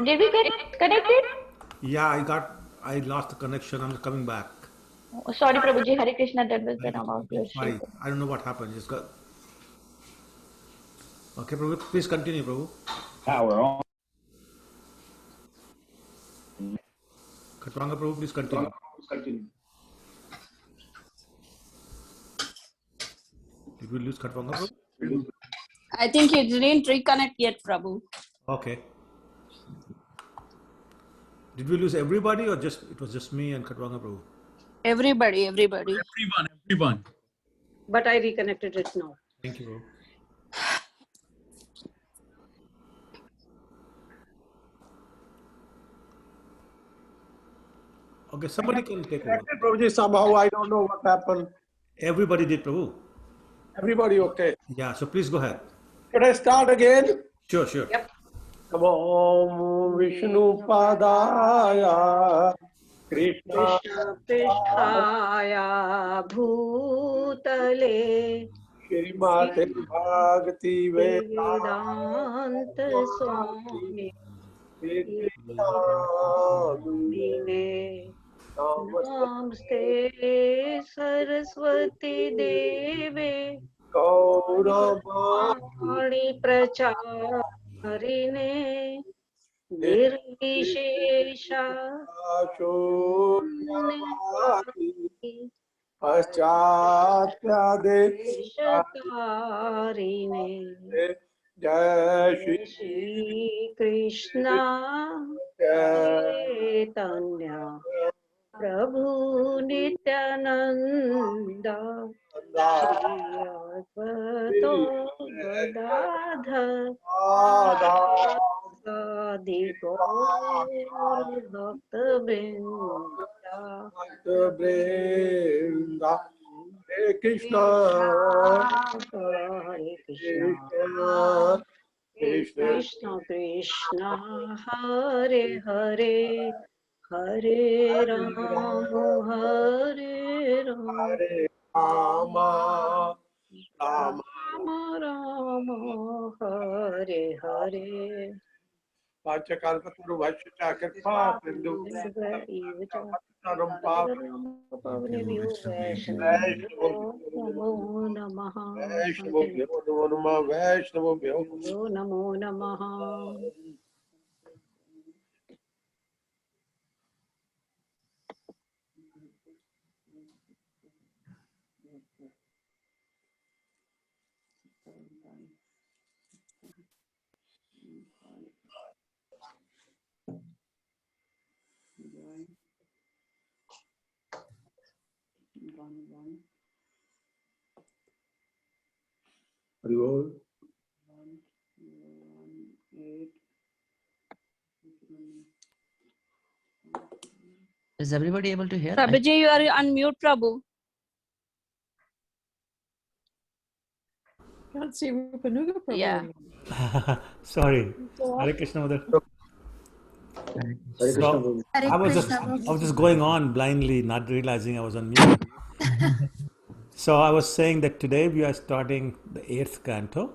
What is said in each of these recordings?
Did we get connected? Yeah, I lost the connection. I'm coming back. Oh, sorry, Prabhuji. Hare Krishna. That was the name of I'm your Shri. sorry. I don't know what happened. Just got. Okay, Prabhu, please continue, Prabhu. Yeah, we're on. Katwanga, Prabhu, please continue. Did we lose Katwanga, Prabhu? I think you didn't reconnect yet, Prabhu. Okay. Did we lose everybody or just it was just me and Katwanga, Prabhu? Everybody. Everyone. But I reconnected it now. Thank you, Prabhu. Okay, somebody can take over. Prabhuji, somehow I don't know what happened. Everybody did, Prabhu. Everybody okay? Yeah, so please go ahead. Can I start again? Sure, sure. Yep. Om Vishnu Padaya Krishna Krishna Pristhaya Bhutale Shrimate Bhagavati Vedanta Swami Dine Namaste Saraswati Deve Gaurava Pracharine Nirvishesha Paschatya Shakarine Jai Shri Krishna Chaitanya Prabhu Nityananda Shri Advaita Gadadhar Sadi Gaur Bhakta Vrinda Brinda Hare Krishna Hare Krishna Krishna Krishna Krishna Hare Hare Hare Rama Hare Rama Hare Rama Rama Rama Rama Hare Hare Pachakalpataru Vashchakirpa Pindu Namo Namaha Vaishnavobhyo Namo Namaha Is everybody able to hear? Prabhuji, you are on mute, Prabhu. Can't see Rupanuga Prabhu. Yeah. Sorry. Hare Krishna, Mother. So I was just going on blindly, not realizing I was on mute. So I was saying that today we are starting the 8th canto,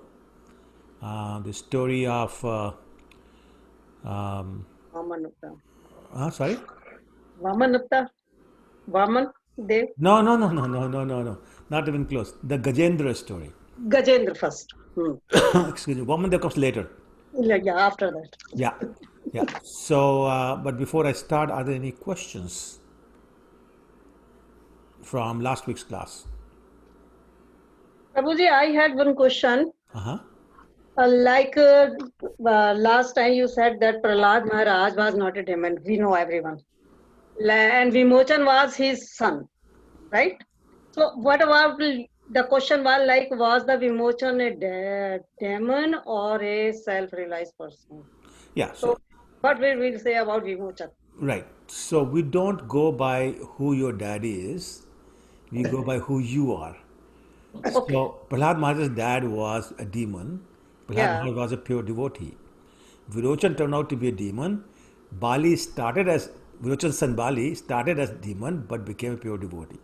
the story of. Vamanutta. Sorry. Vamanutta. Vaman Dev. No, not even close. The Gajendra story. Gajendra first. Excuse me. Vaman comes later. Yeah, after that. Yeah. So, but before I start, are there any questions from last week's class? Prabhuji, I had one question. Last time you said that Prahlad Maharaj was not a demon. We know everyone. And Vimochan was his son, right? So what about the question was like, was the Vimochan a demon or a self-realized person? Yeah. So what will we say about Vimochan? Right. So we don't go by who your daddy is. We go by who you are. Okay. So Prahlad Maharaj's dad was a demon. Prahlad Maharaj was a pure devotee. Virochan turned out to be a demon. Virochan's son Bali started as demon but became a pure devotee.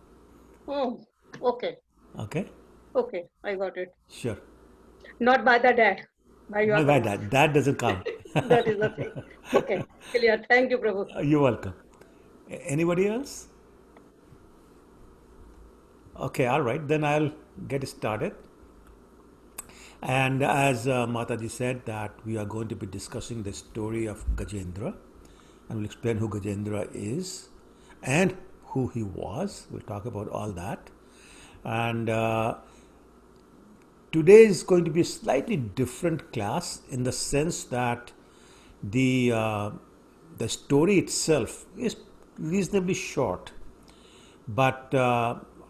Oh, okay. Okay? Okay, I got it. Sure. Not by the dad. By your Not by that. That doesn't count. That is the thing. Okay, clear. Thank you, Prabhu. You're welcome. Anybody else? Okay, all right. Then I'll get started. And as Mataji said, that we are going to be discussing the story of Gajendra, and we'll explain who Gajendra is and who he was. We'll talk about all that. And today is going to be a slightly different class in the sense that the story itself is reasonably short, but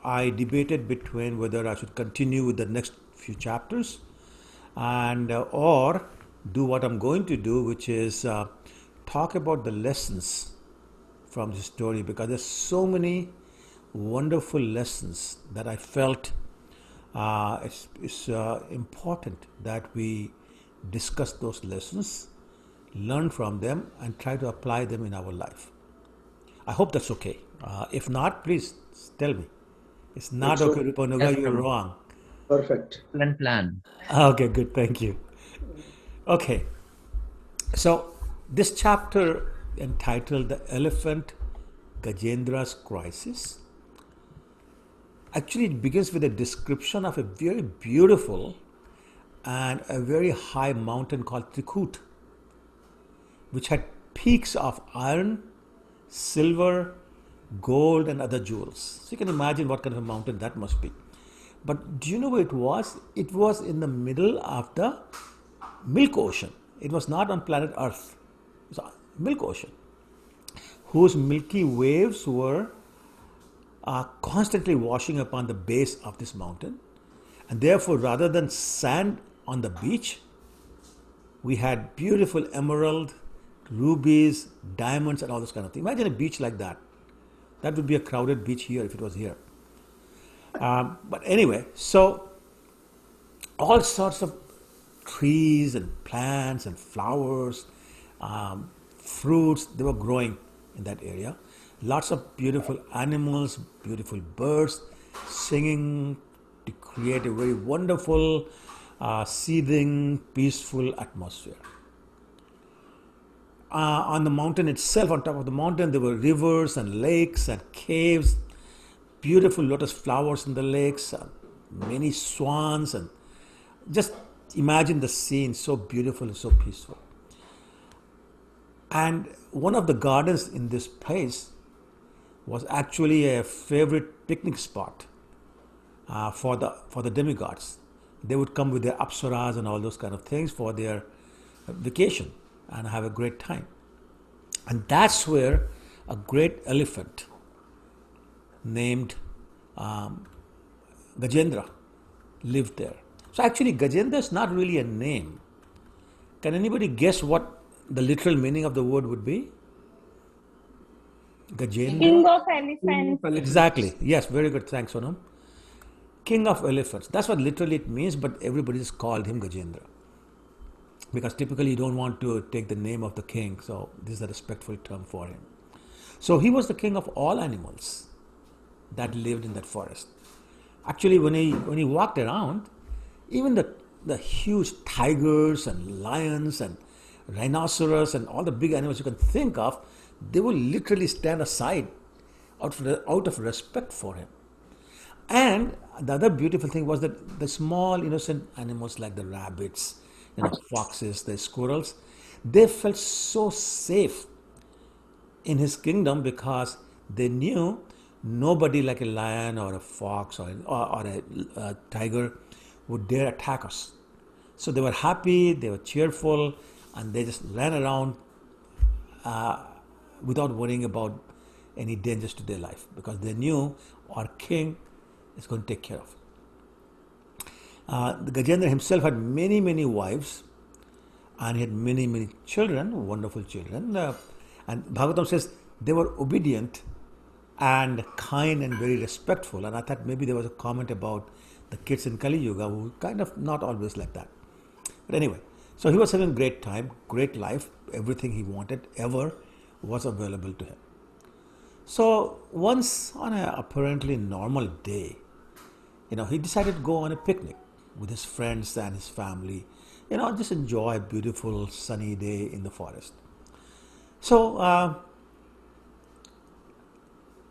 I debated between whether I should continue with the next few chapters and or do what I'm going to do, which is talk about the lessons from the story, because there's so many wonderful lessons that I felt it's important that we discuss those lessons, learn from them, and try to apply them in our life. I hope that's okay. If not, please tell me. It's not It's okay, okay. Rupanuga, Yes, you're Prabhu. wrong. Perfect. Plan. Okay, good, thank you. Okay, so this chapter entitled The Elephant Gajendra's Crisis. Actually, it begins with a description of a very beautiful and a very high mountain called Trikut, which had peaks of iron, silver, gold, and other jewels. So you can imagine what kind of a mountain that must be. But do you know where it was? It was in the middle of the Milk Ocean. It was not on planet Earth. It was Milk Ocean, whose milky waves were constantly washing upon the base of this mountain. And therefore, rather than sand on the beach, we had beautiful emerald, rubies, diamonds, and all this kind of thing. Imagine a beach like that. That would be a crowded beach here if it was here. But anyway, so all sorts of trees and plants and flowers, fruits, they were growing in that area. Lots of beautiful animals, beautiful birds singing to create a very wonderful, seething, peaceful atmosphere. On the mountain itself, on top of the mountain, there were rivers and lakes and caves, beautiful lotus flowers in the lakes, many swans, and just imagine the scene, so beautiful and so peaceful. And one of the gardens in this place was actually a favorite picnic spot for the demigods. They would come with their apsaras and all those kind of things for their vacation and have a great time. And that's where a great elephant named Gajendra lived there. So actually, Gajendra is not really a name. Can anybody guess what the literal meaning of the word would be? Gajendra? King of elephants. Exactly. Yes, very good. Thanks, Sonam. King of elephants. That's what literally it means, but everybody just called him Gajendra. Because typically you don't want to take the name of the king, so this is a respectful term for him. So he was the king of all animals that lived in that forest. Actually, when he walked around, even the huge tigers and lions and rhinoceros and all the big animals you can think of, they will literally stand aside out of respect for him. And the other beautiful thing was that the small innocent animals like the rabbits, foxes, the squirrels, they felt so safe in his kingdom because they knew nobody like a lion or a fox or a tiger would dare attack us. So they were happy, they were cheerful, and they just ran around without worrying about any dangers to their life because they knew our king is going to take care of. The Gajendra himself had many, many wives and he had many, many children, wonderful children. And Bhagavatam says they were obedient and kind and very respectful. And I thought maybe there was a comment about the kids in Kali Yuga who kind of not always like that. But anyway, so he was having a great time, great life. Everything he wanted ever was available to him. So once on an apparently normal day, he decided to go on a picnic with his friends and his family just enjoy a beautiful sunny day in the forest. So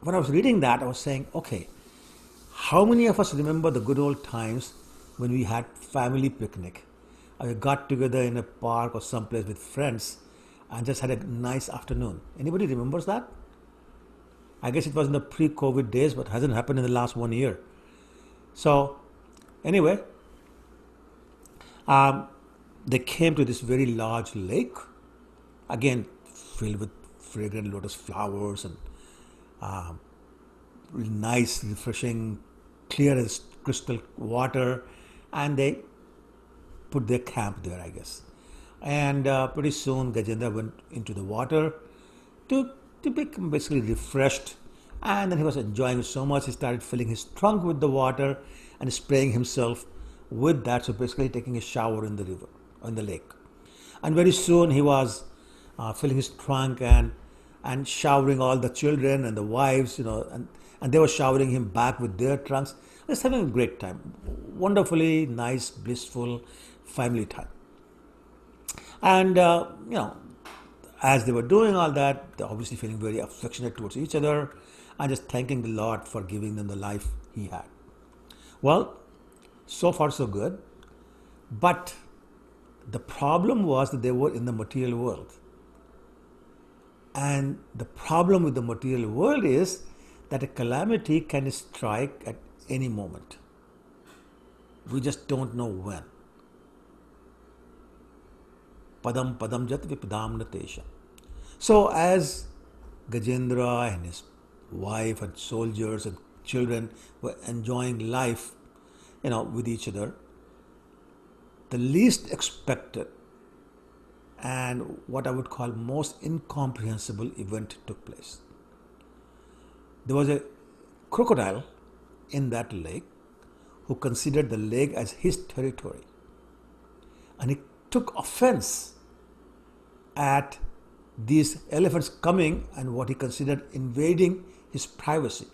when I was reading that, I was saying, okay, how many of us remember the good old times when we had family picnic? We got together in a park or someplace with friends and just had a nice afternoon. Anybody remembers that? I guess it was in the pre-COVID days, but hasn't happened in the last 1 year. So anyway, they came to this very large lake, again filled with fragrant lotus flowers and really nice, refreshing, clear as crystal water, and they put their camp there, I guess. And pretty soon Gajendra went into the water to become basically refreshed, and then he was enjoying it so much he started filling his trunk with the water and spraying himself with that, so basically taking a shower in the river, in the lake. And very soon he was filling his trunk and showering all the children and the wives, and they were showering him back with their trunks. Just having a great time, wonderfully nice, blissful family time. And as they were doing all that, they're obviously feeling very affectionate towards each other and just thanking the Lord for giving them the life He had. Well, so far so good. But the problem was that they were in the material world. And the problem with the material world is that a calamity can strike at any moment. We just don't know when. Padam padam jat vipadam natesha. So as Gajendra and his wife and soldiers and children were enjoying life, with each other, the least expected and what I would call most incomprehensible event took place. There was a crocodile in that lake who considered the lake as his territory, and he took offense at these elephants coming and what he considered invading his privacy.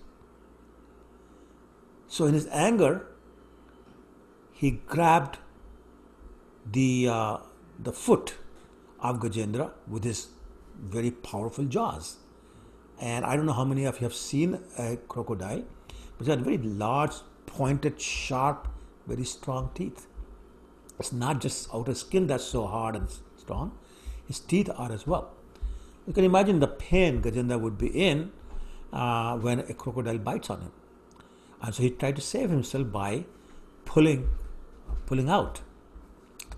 So in his anger, he grabbed the foot of Gajendra with his very powerful jaws. And I don't know how many of you have seen a crocodile, but it has very large, pointed, sharp, very strong teeth. It's not just outer skin that's so hard and strong, his teeth are as well. You can imagine the pain Gajendra would be in when a crocodile bites on him. And so he tried to save himself by pulling out,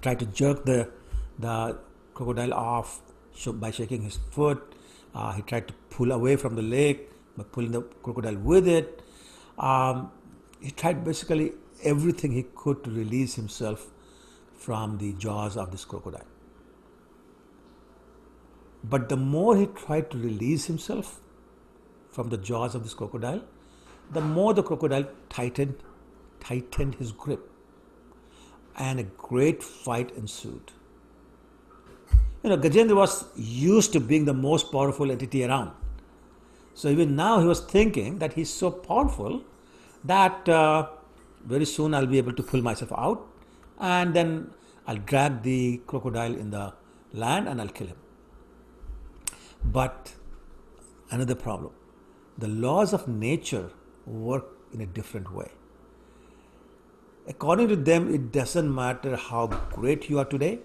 tried to jerk the crocodile off by shaking his foot. He tried to pull away from the lake by pulling the crocodile with it. He tried basically everything he could to release himself from the jaws of this crocodile. But the more he tried to release himself from the jaws of this crocodile, the more the crocodile tightened his grip, and a great fight ensued. Gajendra was used to being the most powerful entity around. So even now he was thinking that he's so powerful that very soon I'll be able to pull myself out, and then I'll drag the crocodile in the land and I'll kill him. But another problem, the laws of nature work in a different way. According to them, it doesn't matter how great you are today,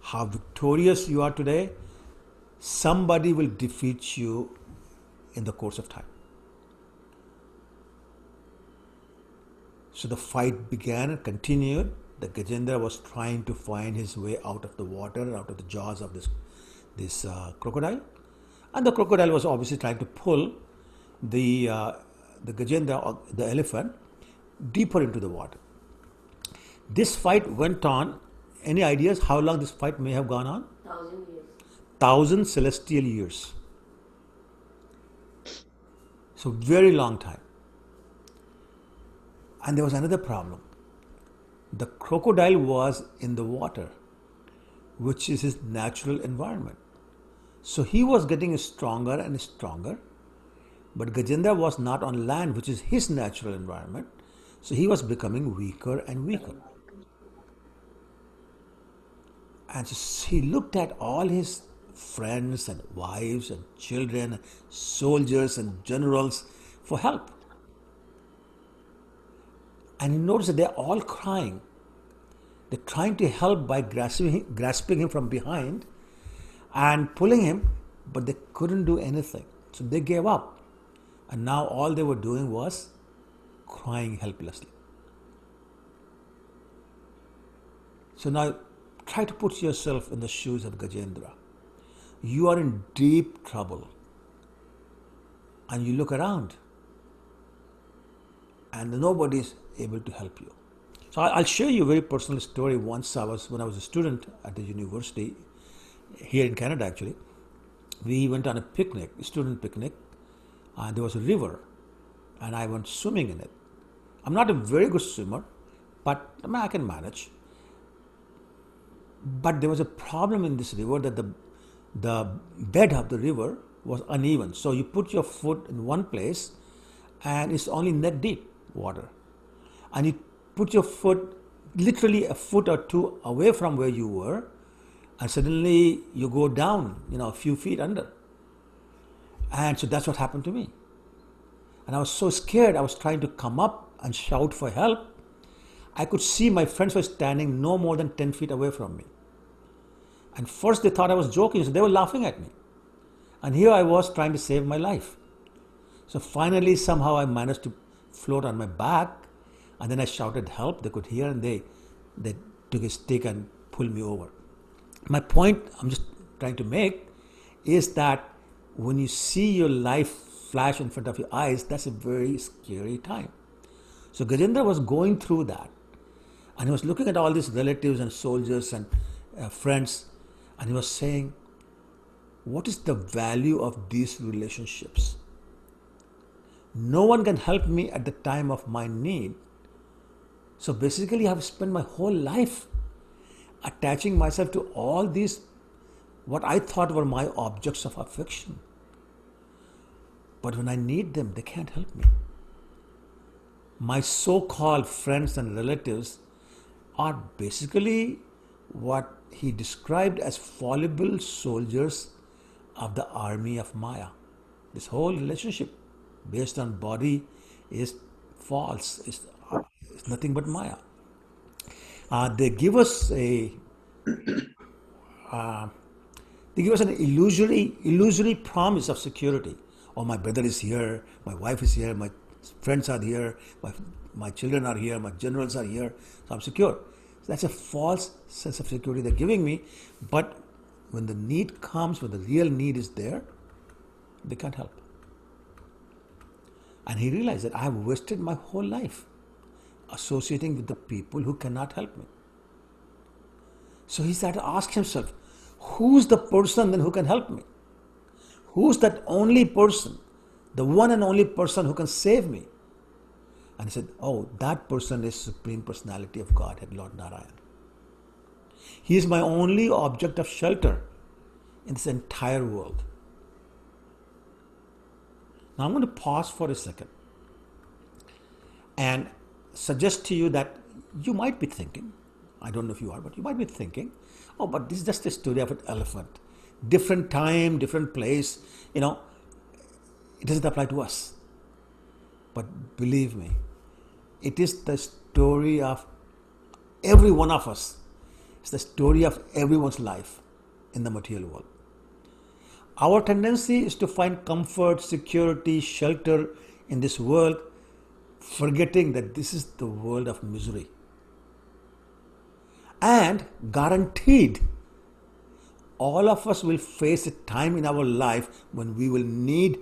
how victorious you are today, somebody will defeat you in the course of time. So the fight began and continued. The Gajendra was trying to find his way out of the water, out of the jaws of this crocodile, and the crocodile was obviously trying to pull the Gajendra, or the elephant, deeper into the water. This fight went on. Any ideas how long this fight may have gone on? 1,000 years. 1,000 celestial years. So very long time. And there was another problem. The crocodile was in the water, which is his natural environment. So he was getting stronger and stronger, but Gajendra was not on land, which is his natural environment. So he was becoming weaker and weaker. And so he looked at all his friends and wives and children, and soldiers and generals for help. And he noticed that they're all crying. They're trying to help by grasping him from behind and pulling him, but they couldn't do anything. So they gave up. And now all they were doing was crying helplessly. So now try to put yourself in the shoes of Gajendra. You are in deep trouble. And you look around and nobody is able to help you. So I'll share you a very personal story. When I was a student at the university, here in Canada actually, we went on a picnic, a student picnic, and there was a river, and I went swimming in it. I'm not a very good swimmer, but I can manage. But there was a problem in this river that the bed of the river was uneven. So you put your foot in one place and it's only neck deep water. And you put your foot literally a foot or two away from where you were, and suddenly you go down, a few feet under. And so that's what happened to me. And I was so scared. I was trying to come up and shout for help. I could see my friends were standing no more than 10 feet away from me. And first they thought I was joking, so they were laughing at me. And here I was trying to save my life. So finally, somehow I managed to float on my back, and then I shouted help. They could hear, and they took a stick and pulled me over. My point I'm just trying to make is that when you see your life flash in front of your eyes, that's a very scary time. So Gajendra was going through that, and he was looking at all these relatives and soldiers and friends, and he was saying, what is the value of these relationships? No one can help me at the time of my need. So basically, I have spent my whole life attaching myself to all these, what I thought were my objects of affection. But when I need them, they can't help me. My so-called friends and relatives are basically what he described as fallible soldiers of the army of Maya. This whole relationship based on body is false. It's nothing but Maya. They give us an illusory promise of security. Oh, my brother is here, my wife is here, my friends are here, my children are here, my generals are here, so I'm secure. So that's a false sense of security they're giving me. But when the need comes, when the real need is there, they can't help. And he realized that I have wasted my whole life associating with the people who cannot help me. So he started to ask himself, who's the person then who can help me? Who's that only person, the one and only person who can save me? And he said, oh, that person is Supreme Personality of Godhead, Lord Narayan. He is my only object of shelter in this entire world. Now I'm going to pause for a second and suggest to you that you might be thinking, I don't know if you are, but you might be thinking, oh, but this is just a story of an elephant. Different time, different place, it doesn't apply to us. But believe me, it is the story of every one of us. It's the story of everyone's life in the material world. Our tendency is to find comfort, security, shelter in this world, forgetting that this is the world of misery. And guaranteed, all of us will face a time in our life when we will need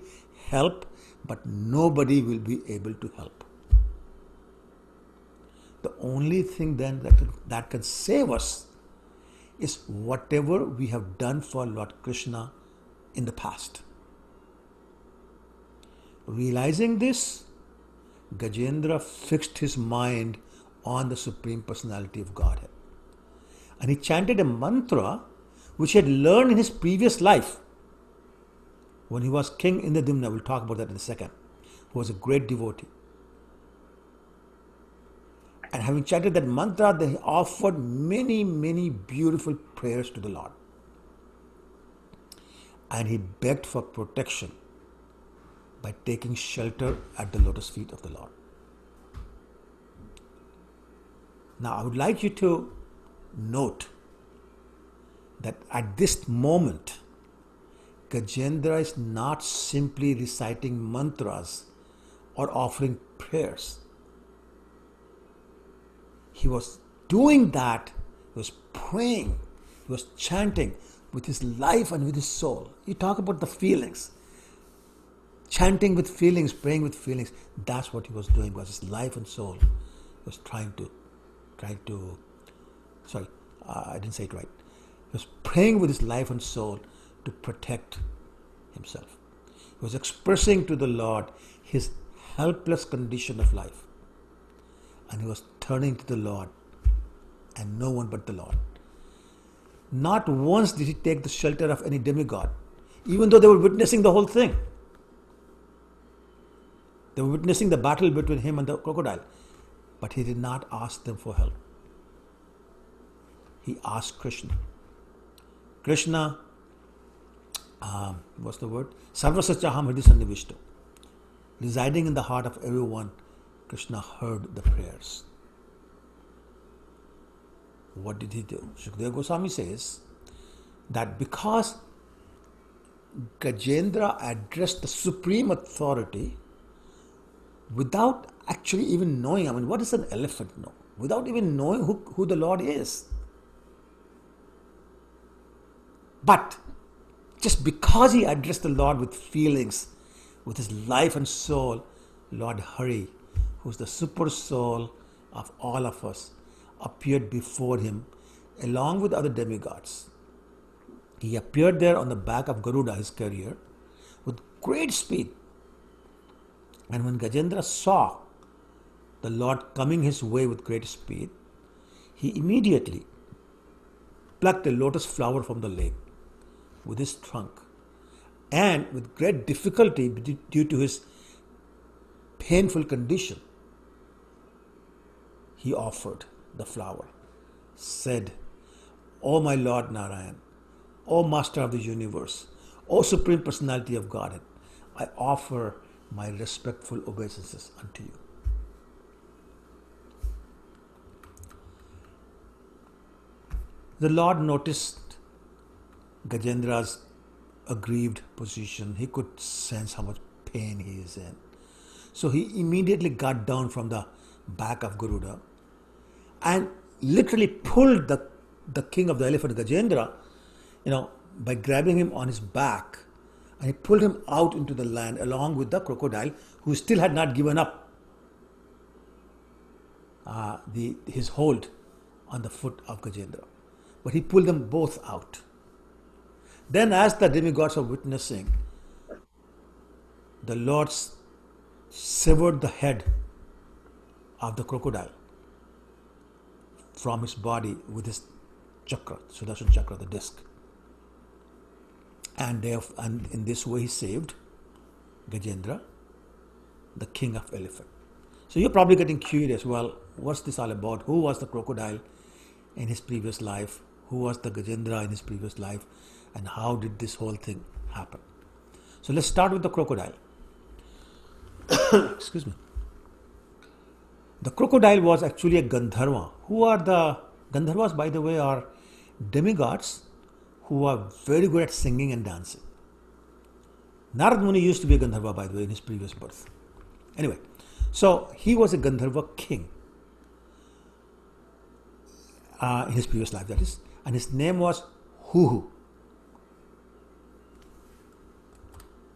help, but nobody will be able to help. The only thing then that can save us is whatever we have done for Lord Krishna in the past. Realizing this, Gajendra fixed his mind on the Supreme Personality of Godhead. And he chanted a mantra which he had learned in his previous life when he was king Indradumna. We'll talk about that in a second. Who was a great devotee. And having chanted that mantra, they offered many, many beautiful prayers to the Lord. And he begged for protection by taking shelter at the lotus feet of the Lord. Now, I would like you to note that at this moment, Gajendra is not simply reciting mantras or offering prayers. He was doing that, he was praying, he was chanting with his life and with his soul. You talk about the feelings. Chanting with feelings, praying with feelings. That's what he was doing, was his life and soul. He was trying to, I didn't say it right. He was praying with his life and soul to protect himself. He was expressing to the Lord his helpless condition of life. And he was turning to the Lord and no one but the Lord. Not once did he take the shelter of any demigod, even though they were witnessing the whole thing. They were witnessing the battle between him and the crocodile. But he did not ask them for help. He asked Krishna. Krishna, what's the word? Sarvasachaham Hridhi Sannivishto. Residing in the heart of everyone, Krishna heard the prayers. What did he do? Shukadeva Goswami says that because Gajendra addressed the supreme authority without actually even knowing, what does an elephant know? Without even knowing who the Lord is. But just because he addressed the Lord with feelings, with his life and soul, Lord Hari, who's the super soul of all of us, appeared before him along with other demigods. He appeared there on the back of Garuda, his carrier, with great speed. And when Gajendra saw the Lord coming his way with great speed, he immediately plucked a lotus flower from the lake with his trunk, and with great difficulty due to his painful condition, he offered the flower, said, "O my Lord Narayan, O Master of the universe, O Supreme Personality of Godhead, I offer my respectful obeisances unto you." The Lord noticed Gajendra's aggrieved position. He could sense how much pain he is in. So he immediately got down from the back of Garuda and literally pulled the king of the elephant, Gajendra, by grabbing him on his back, and he pulled him out into the land along with the crocodile, who still had not given up his hold on the foot of Gajendra. But he pulled them both out. Then, as the demigods are witnessing, the Lord severed the head of the crocodile from his body with his chakra, Sudarshan chakra, the disc. And in this way he saved Gajendra, the king of elephant. So you're probably getting curious, well, what's this all about? Who was the crocodile in his previous life? Who was the Gajendra in his previous life? And how did this whole thing happen? So let's start with the crocodile. Excuse me. The crocodile was actually a Gandharva. Who are the Gandharvas, by the way, are demigods who are very good at singing and dancing. Narad Muni used to be a Gandharva, by the way, in his previous birth. Anyway, so he was a Gandharva king in his previous life, that is, and his name was Huhu.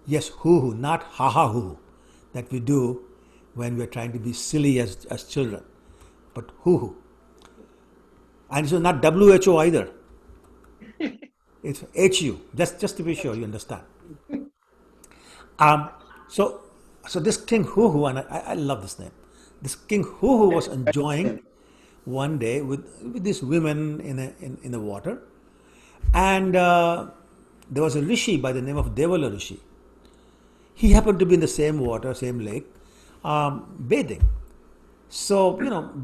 Yes, Huhu, not ha-ha Huhu, that we do when we are trying to be silly as children, but Huhu. And it's not WHO either. It's HU, just to be sure you understand. So this King Huhu, and I love this name. This King Huhu was enjoying one day with these women in the water, and there was a rishi by the name of Devala Rishi. He happened to be in the same water, same lake, bathing. So,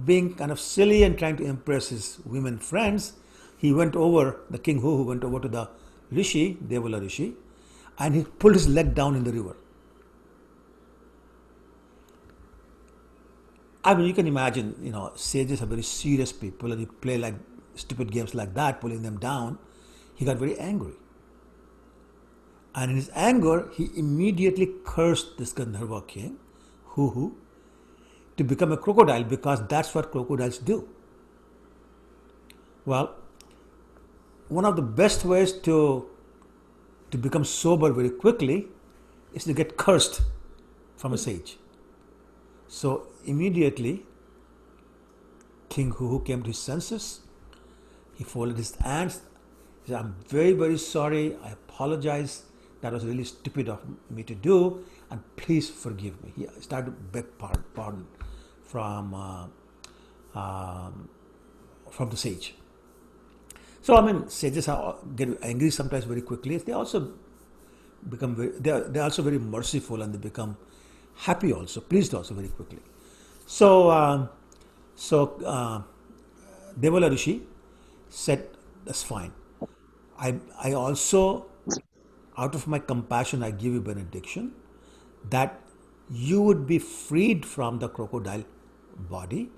being kind of silly and trying to impress his women friends, he went over, the king who went over to the Rishi, Devala Rishi, and he pulled his leg down in the river. I mean, you can imagine, sages are very serious people, and you play like stupid games like that, pulling them down. He got very angry. And in his anger, he immediately cursed this Gandharva king, Huhu, to become a crocodile, because that's what crocodiles do. Well, one of the best ways to become sober very quickly is to get cursed from a sage. So immediately, King Huhu came to his senses. He folded his hands. He said, "I'm very, very sorry. I apologize. That was really stupid of me to do, and please forgive me." He started to beg pardon from the sage. So, I mean, sages get angry sometimes very quickly. They also become they're also very merciful, and they become happy also, pleased also very quickly. So, Devala Rishi said, "That's fine. I also, out of my compassion, I give you benediction that you would be freed from the crocodile body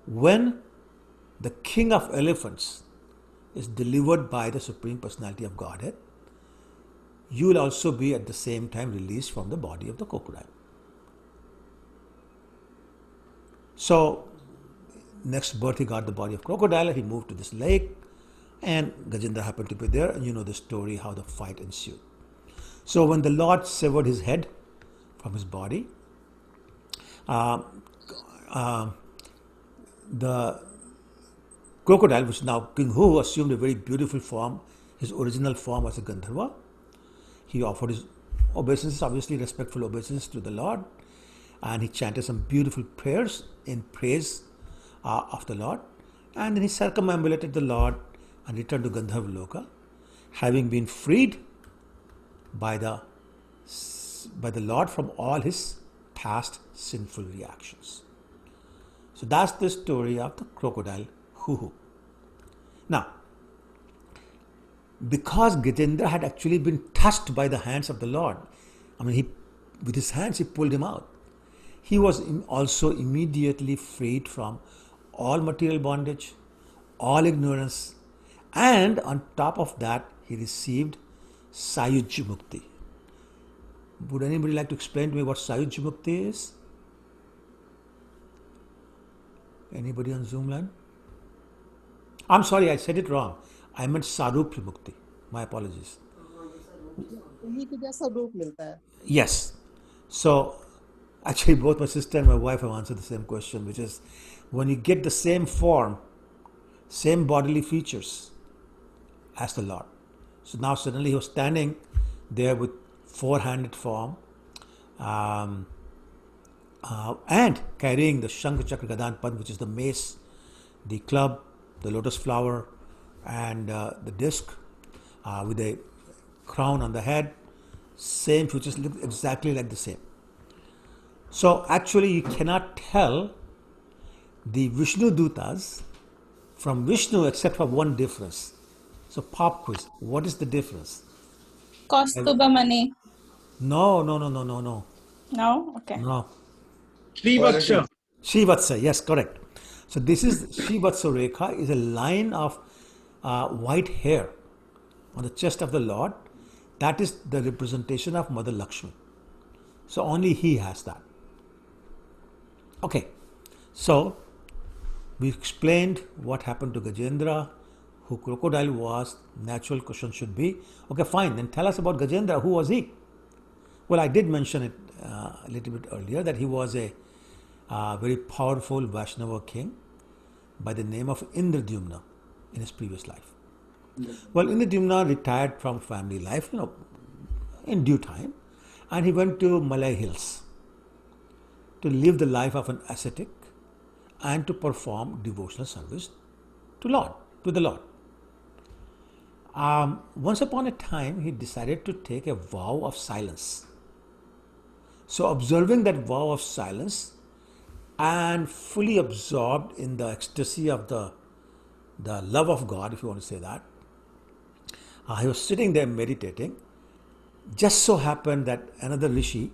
when the king of elephants is delivered by the Supreme Personality of Godhead. You will also be at the same time released from the body of the crocodile." So, next birth he got the body of crocodile. He moved to this lake, and Gajendra happened to be there, and you know the story how the fight ensued. So when the Lord severed his head from his body, the crocodile, which now King Hu, assumed a very beautiful form. His original form was a Gandharva. He offered his obeisances, obviously respectful obeisances to the Lord, and he chanted some beautiful prayers in praise of the Lord, and then he circumambulated the Lord and returned to Gandharva Loka, having been freed by the Lord from all his past sinful reactions. So that's the story of the crocodile Huhu. Now, because Gajendra had actually been touched by the hands of the Lord, I mean, with his hands he pulled him out. He was also immediately freed from all material bondage, all ignorance, and on top of that, he received Sayuj Mukti. Would anybody like to explain to me what Sayuj Mukti is? Anybody on Zoom line? I'm sorry, I said it wrong. I meant Sarupya Mukti. My apologies. Yes. So, actually, both my sister and my wife have answered the same question, which is when you get the same form, same bodily features as the Lord. So now suddenly he was standing there with four-handed form and carrying the Shankha Chakra Gadan Padma, which is the mace, the club, the lotus flower, and the disc with a crown on the head. Same features, look exactly like the same. So actually you cannot tell the Vishnu Dutas from Vishnu except for one difference. So pop quiz, what is the difference? Kostubamani. No. No? Okay. No. Srivatsha. Shivatsa, yes, correct. So this is Shivatsa Rekha, is a line of white hair on the chest of the Lord. That is the representation of Mother Lakshmi. So only he has that. Okay, so we explained what happened to Gajendra, who crocodile was. Natural question should be, okay, fine, then tell us about Gajendra. Who was he? Well, I did mention it a little bit earlier that he was a very powerful Vaishnava king by the name of Indradyumna in his previous life. Well, Indradyumna retired from family life, in due time, and he went to Malay Hills to live the life of an ascetic and to perform devotional service to the Lord. Once upon a time, he decided to take a vow of silence. So, observing that vow of silence, and fully absorbed in the ecstasy of the love of God, if you want to say that. He was sitting there meditating. Just so happened that another rishi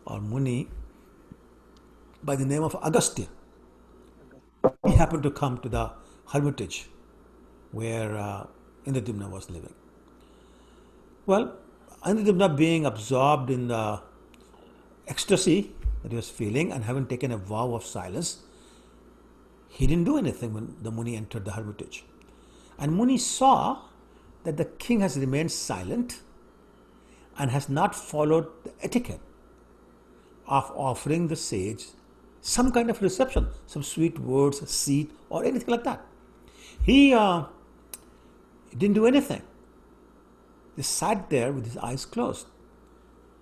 or muni by the name of Agastya, he happened to come to the hermitage where Indradyumna was living. Well, Indradyumna being absorbed in the ecstasy that he was feeling and having taken a vow of silence, he didn't do anything when the Muni entered the hermitage. And Muni saw that the king has remained silent and has not followed the etiquette of offering the sage some kind of reception, some sweet words, a seat, or anything like that. He didn't do anything. He sat there with his eyes closed.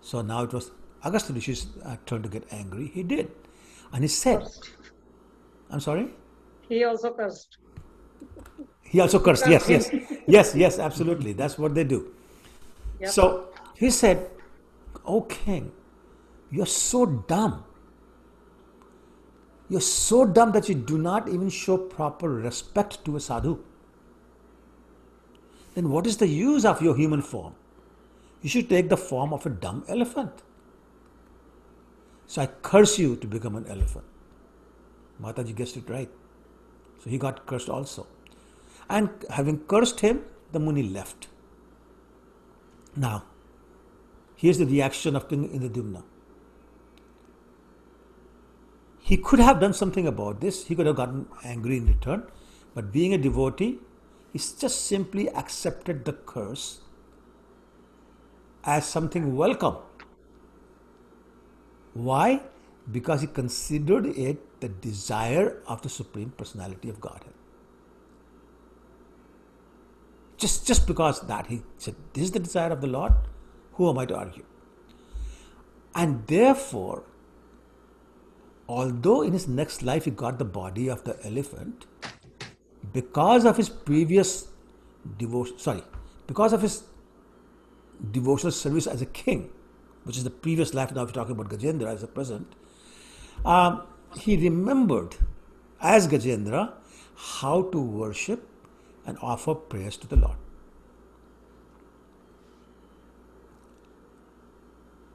So now it was Agastya Rishi's turn to get angry. He did. And he said, I'm sorry? He also cursed. He also cursed. Yes, absolutely. That's what they do. Yep. So he said, "O king, you're so dumb. You're so dumb that you do not even show proper respect to a sadhu. Then what is the use of your human form? You should take the form of a dumb elephant. So I curse you to become an elephant." Mataji guessed it right. So he got cursed also. And having cursed him, the Muni left. Now, here's the reaction of King Indradyumna. He could have done something about this. He could have gotten angry in return. But being a devotee, he just simply accepted the curse as something welcome. Why? Because he considered it the desire of the Supreme Personality of Godhead. Just because that he said, this is the desire of the Lord, who am I to argue? And therefore, although in his next life he got the body of the elephant, because of his previous because of his devotional service as a king, which is the previous life, now we're talking about Gajendra as a present, he remembered as Gajendra how to worship and offer prayers to the Lord.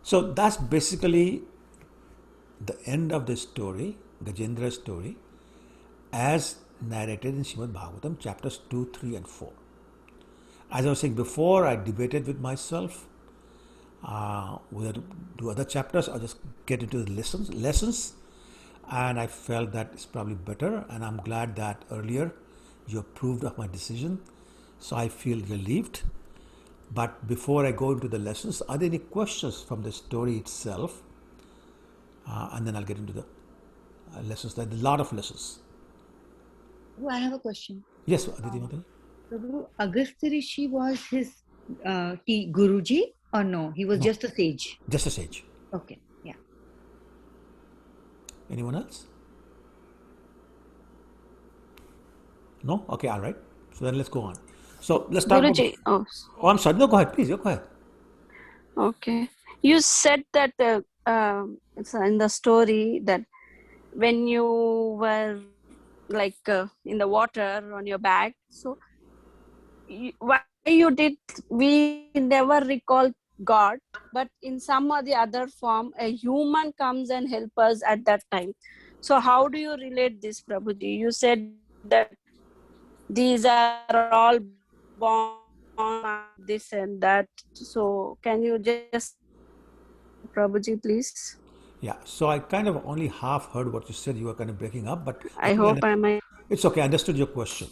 So that's basically the end of the story, Gajendra's story, as narrated in Shrimad Bhagavatam chapters 2, 3 and 4. As I was saying before, I debated with myself whether to do other chapters or just get into the lessons, and I felt that it's probably better, and I'm glad that earlier you approved of my decision, so I feel relieved. But before I go into the lessons, are there any questions from the story itself? And then I'll get into the lessons. There's a lot of lessons. Oh, I have a question. Yes, Aditi Mataji. Prabhu, Agastya Rishi was his Guruji or no? He was just a sage. Just a sage. Okay, yeah. Anyone else? No? Okay, all right. So then let's go on. So let's talk Guruji, about... Oh, I'm sorry. No, go ahead, please. Go ahead. okay. You said that it's in the story that when you were like in the water on your back, so why you did, we never recall God, but in some or the other form, a human comes and help us at that time. So how do you relate this, Prabhuji? You said that these are all born this and that. So can you just, Prabhuji, please? Yeah, so I kind of only half heard what you said. You were kind of breaking up, but I hope I might. It's okay. I understood your question.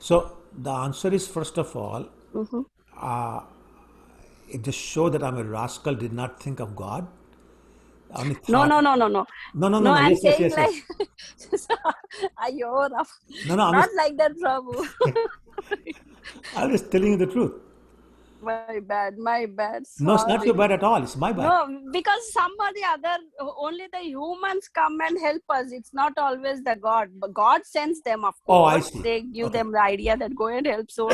So the answer is, first of all, it just showed that I'm a rascal, did not think of God. Only No. No. I'm Yes. saying like, No, not like that, Prabhu. I'm just telling you the truth. My bad. No, it's not Sorry. your bad at all. It's my bad. No, because some or the other, only the humans come and help us. It's not always the God. But God sends them, of Oh, I course. see. They give Okay. them the idea that go and help. So,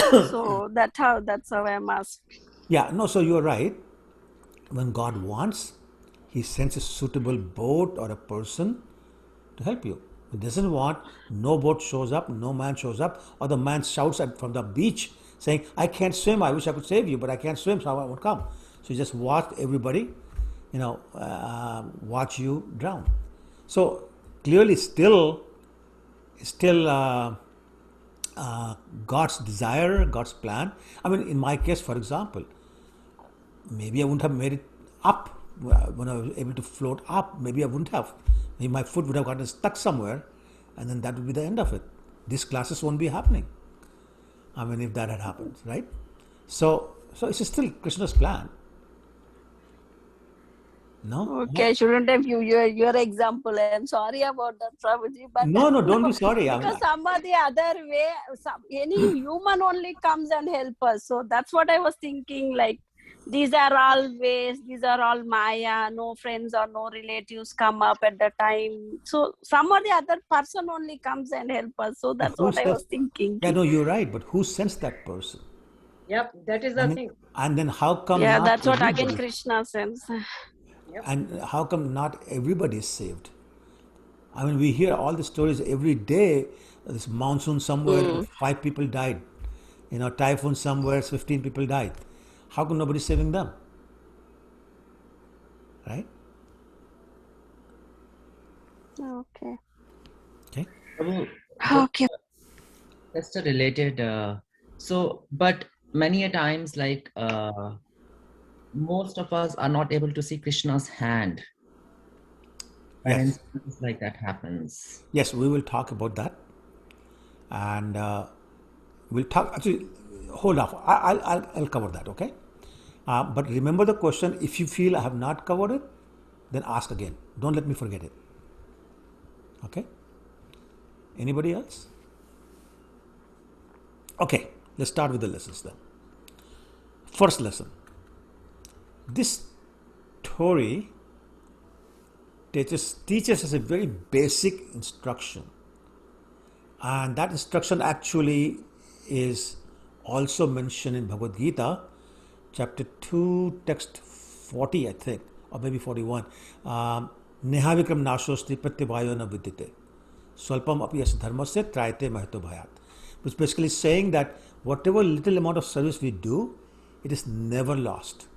so that's how I'm asking. Yeah, no, so you're right. When God wants, He sends a suitable boat or a person to help you. He doesn't want no boat shows up, no man shows up, or the man shouts from the beach saying, I can't swim, I wish I could save you, but I can't swim, so I won't come. So he just watched everybody, watch you drown. So clearly still God's desire, God's plan. I mean, in my case, for example, maybe I wouldn't have made it up when I was able to float up. Maybe I wouldn't have. Maybe my foot would have gotten stuck somewhere, and then that would be the end of it. These classes won't be happening. I mean, if that had happened, right? So it's still Krishna's plan. No? Okay, I shouldn't have used your example. I'm sorry about that, Prabhuji. But No, don't be sorry. because some or the other way, any human only comes and help us. So that's what I was thinking. Like, these are all ways, these are all Maya, no friends or no relatives come up at the time. So some or the other person only comes and help us. So that's what I was thinking. Yeah, no, you're right. But who sends that person? Yep, that is the thing. And then how come? Yeah, not that's what everybody- again Krishna sends. And how come not everybody is saved? I mean, we hear all the stories every day. This monsoon somewhere, 5 people died. Typhoon somewhere, 15 people died. How come nobody's saving them? Right? Okay. Okay. Prabhu, Okay. just a related, but many a times, most of us are not able to see Krishna's hand. Yes. And instances like that happens. Yes, we will talk about that. And we'll talk, actually, hold off. I'll cover that, okay? But remember the question, if you feel I have not covered it, then ask again. Don't let me forget it. Okay? Anybody else? Okay, let's start with the lessons then. First lesson. This story teaches us a very basic instruction. And that instruction actually is also mentioned in Bhagavad Gita, chapter 2, text 40, I think, or maybe 41. Nehavikram nashosti pratyabhayo na vidyate. Swalpam api yas dharmasya trayate mahito bhayat. Which basically saying that whatever little amount of service we do, it is never lost.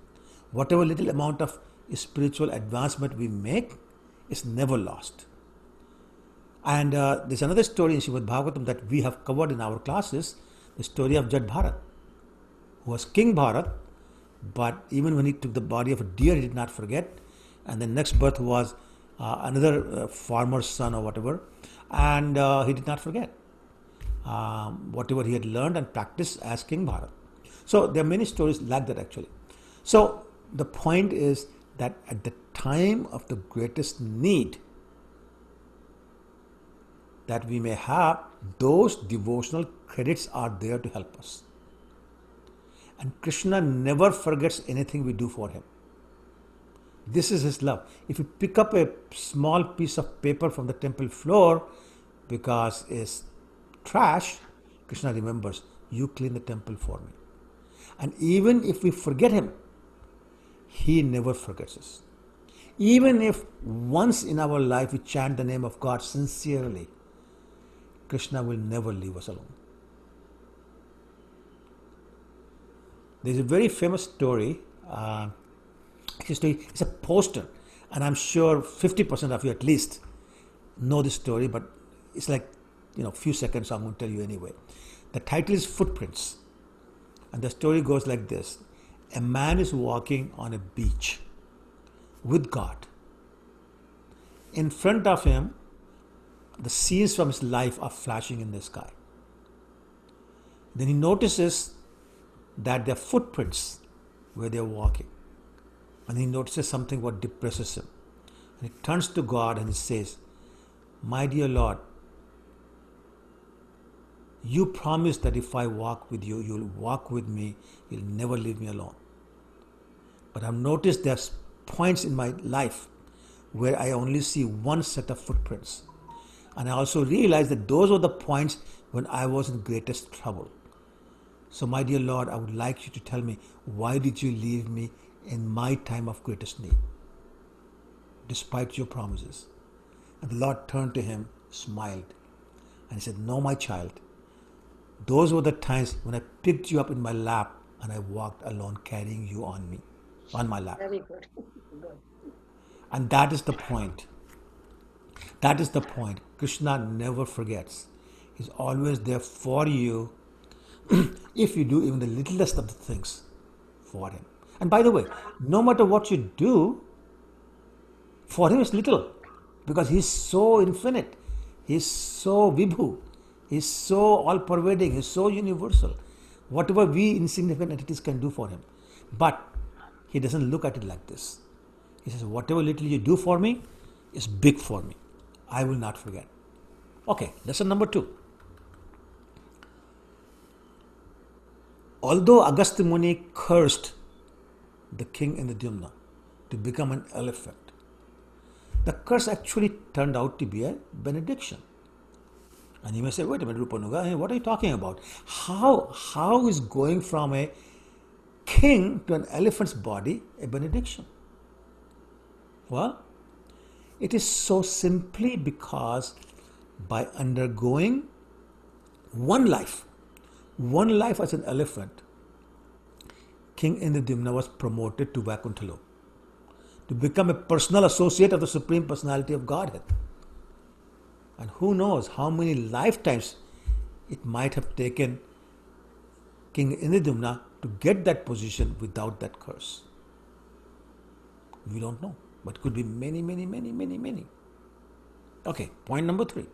Whatever little amount of spiritual advancement we make is never lost. And there's another story in Shrimad Bhagavatam that we have covered in our classes, the story of Jad Bharat, who was King Bharat, but even when he took the body of a deer, he did not forget. And the next birth was another farmer's son or whatever, and he did not forget whatever he had learned and practiced as King Bharat. So there are many stories like that actually. So the point is that at the time of the greatest need that we may have, those devotional credits are there to help us. And Krishna never forgets anything we do for him. This is his love. If you pick up a small piece of paper from the temple floor because it's trash, Krishna remembers, you clean the temple for me. And even if we forget him, he never forgets us. Even if once in our life we chant the name of God sincerely, Krishna will never leave us alone. There's a very famous story. It's a poster, and I'm sure 50% of you at least know this story, but it's like, few seconds, so I'm going to tell you anyway. The title is Footprints. And the story goes like this. A man is walking on a beach with God. In front of him, the scenes from his life are flashing in the sky. Then he notices that there are footprints where they're walking. And he notices something what depresses him. And he turns to God and he says, my dear Lord, you promised that if I walk with you, you'll walk with me, you'll never leave me alone. But I've noticed there's points in my life where I only see one set of footprints. And I also realize that those were the points when I was in greatest trouble. So my dear Lord, I would like you to tell me, why did you leave me in my time of greatest need, despite your promises? And the Lord turned to him, smiled, and he said, "No, my child, those were the times when I picked you up in my lap and I walked alone carrying you on my lap." Very good. Good. And that is the point. That is the point. Krishna never forgets. He's always there for you if you do even the littlest of the things for him. And by the way, no matter what you do, for him it's little because he's so infinite. He's so vibhu. He's so all-pervading. He's so universal. Whatever we insignificant entities can do for him. But he doesn't look at it like this. He says, whatever little you do for me is big for me. I will not forget. Okay, lesson number 2. Although Agastya Muni cursed the king Indradyumna to become an elephant, the curse actually turned out to be a benediction. And you may say, wait a minute, Rupanuga, what are you talking about? How is going from a king to an elephant's body a benediction? Well, it is so simply because by undergoing one life as an elephant, King Indradyumna was promoted to Vaikuntha, to become a personal associate of the Supreme Personality of Godhead. And who knows how many lifetimes it might have taken King Indradyumna to get that position without that curse. We don't know, but it could be many, many, many, many, many. Okay, point number 3.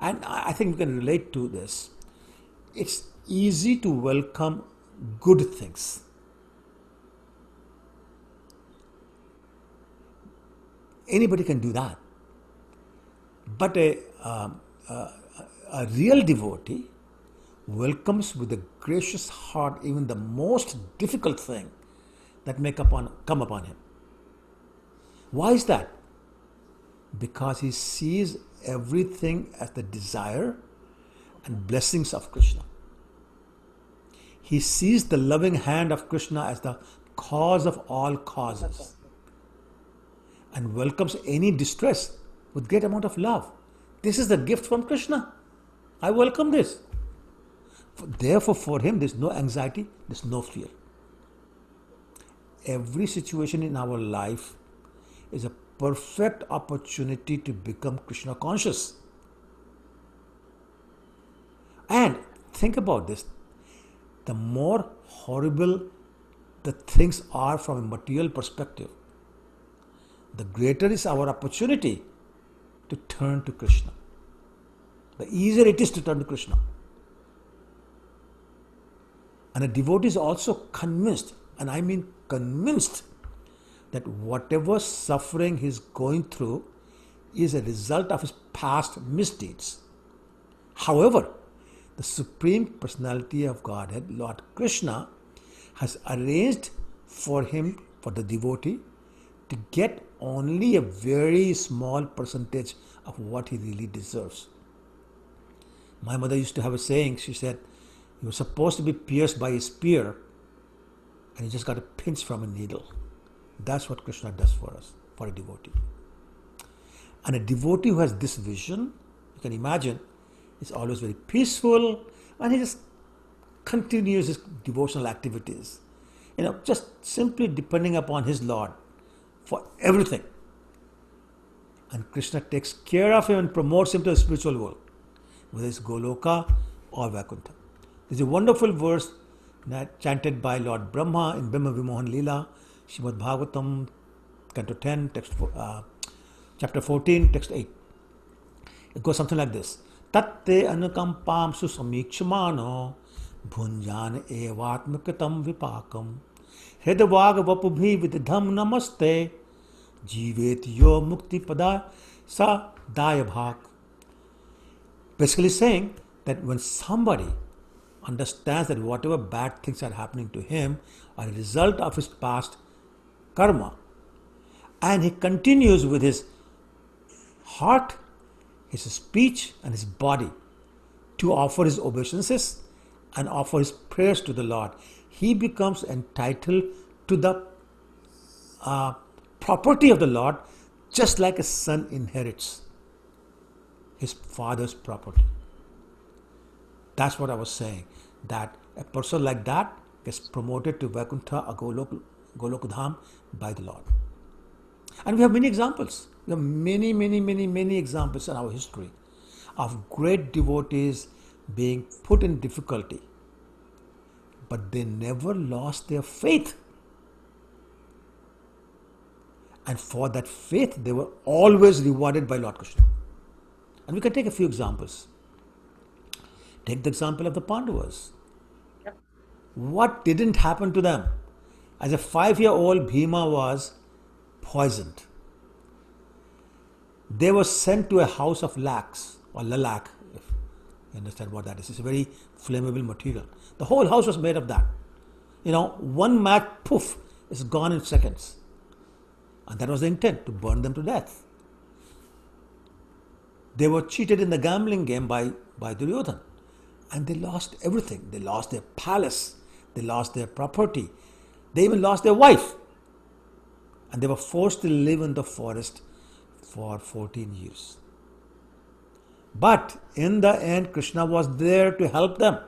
And I think we can relate to this. It's easy to welcome good things. Anybody can do that. But a real devotee welcomes with a gracious heart even the most difficult thing that may come upon him. Why is that? Because he sees everything as the desire and blessings of Krishna. He sees the loving hand of Krishna as the cause of all causes and welcomes any distress with great amount of love. This is the gift from Krishna. I welcome this. Therefore, for him, there's no anxiety, there's no fear. Every situation in our life is a perfect opportunity to become Krishna conscious. And think about this. The more horrible the things are from a material perspective, the greater is our opportunity to turn to Krishna. The easier it is to turn to Krishna. And a devotee is also convinced, and I mean convinced, that whatever suffering he is going through is a result of his past misdeeds. However, the Supreme Personality of Godhead, Lord Krishna, has arranged for him, for the devotee, to get only a very small percentage of what he really deserves. My mother used to have a saying. She said, "You were supposed to be pierced by a spear and you just got a pinch from a needle." That's what Krishna does for us, for a devotee. And a devotee who has this vision, you can imagine, is always very peaceful and he just continues his devotional activities. Just simply depending upon his Lord for everything. And Krishna takes care of him and promotes him to the spiritual world, whether it's Goloka or Vaikuntha. There's a wonderful verse chanted by Lord Brahma in Brahma Vimohan Leela, Shrimad Bhagavatam Canto 10, chapter 14, text 8. It goes something like this. Tatte anukampam susamikshmano bhunjan evatmakatam vipakam hedavag vapubhi vidham namaste jivet yo mukti pada sa daya bhak. Basically saying that when somebody understands that whatever bad things are happening to him are a result of his past karma, and he continues with his heart, his speech and his body to offer his obeisances and offer his prayers to the Lord, he becomes entitled to the property of the Lord just like a son inherits his father's property. That's what I was saying, that a person like that gets promoted to Vaikuntha or Golokudham by the Lord. And we have many examples. We have many examples in our history of great devotees being put in difficulty, but they never lost their faith. And for that faith, they were always rewarded by Lord Krishna. And we can take a few examples. Take the example of the Pandavas. What didn't happen to them? As a 5-year-old, Bhima was poisoned. They were sent to a house of lacs, or lalak, if you understand what that is. It's a very flammable material. The whole house was made of that. One match, poof, is gone in seconds. And that was the intent, to burn them to death. They were cheated in the gambling game by Duryodhana. And they lost everything. They lost their palace. They lost their property. They even lost their wife. And they were forced to live in the forest for 14 years. But in the end, Krishna was there to help them.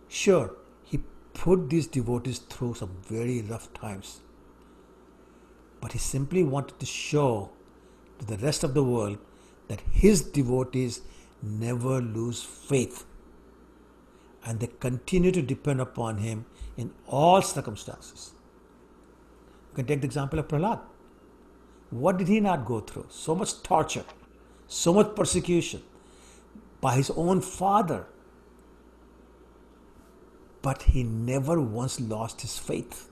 Sure, he put these devotees through some very rough times. But he simply wanted to show to the rest of the world that his devotees never lose faith. And they continue to depend upon him in all circumstances. You can take the example of Prahlad. What did he not go through? So much torture, so much persecution by his own father. But he never once lost his faith.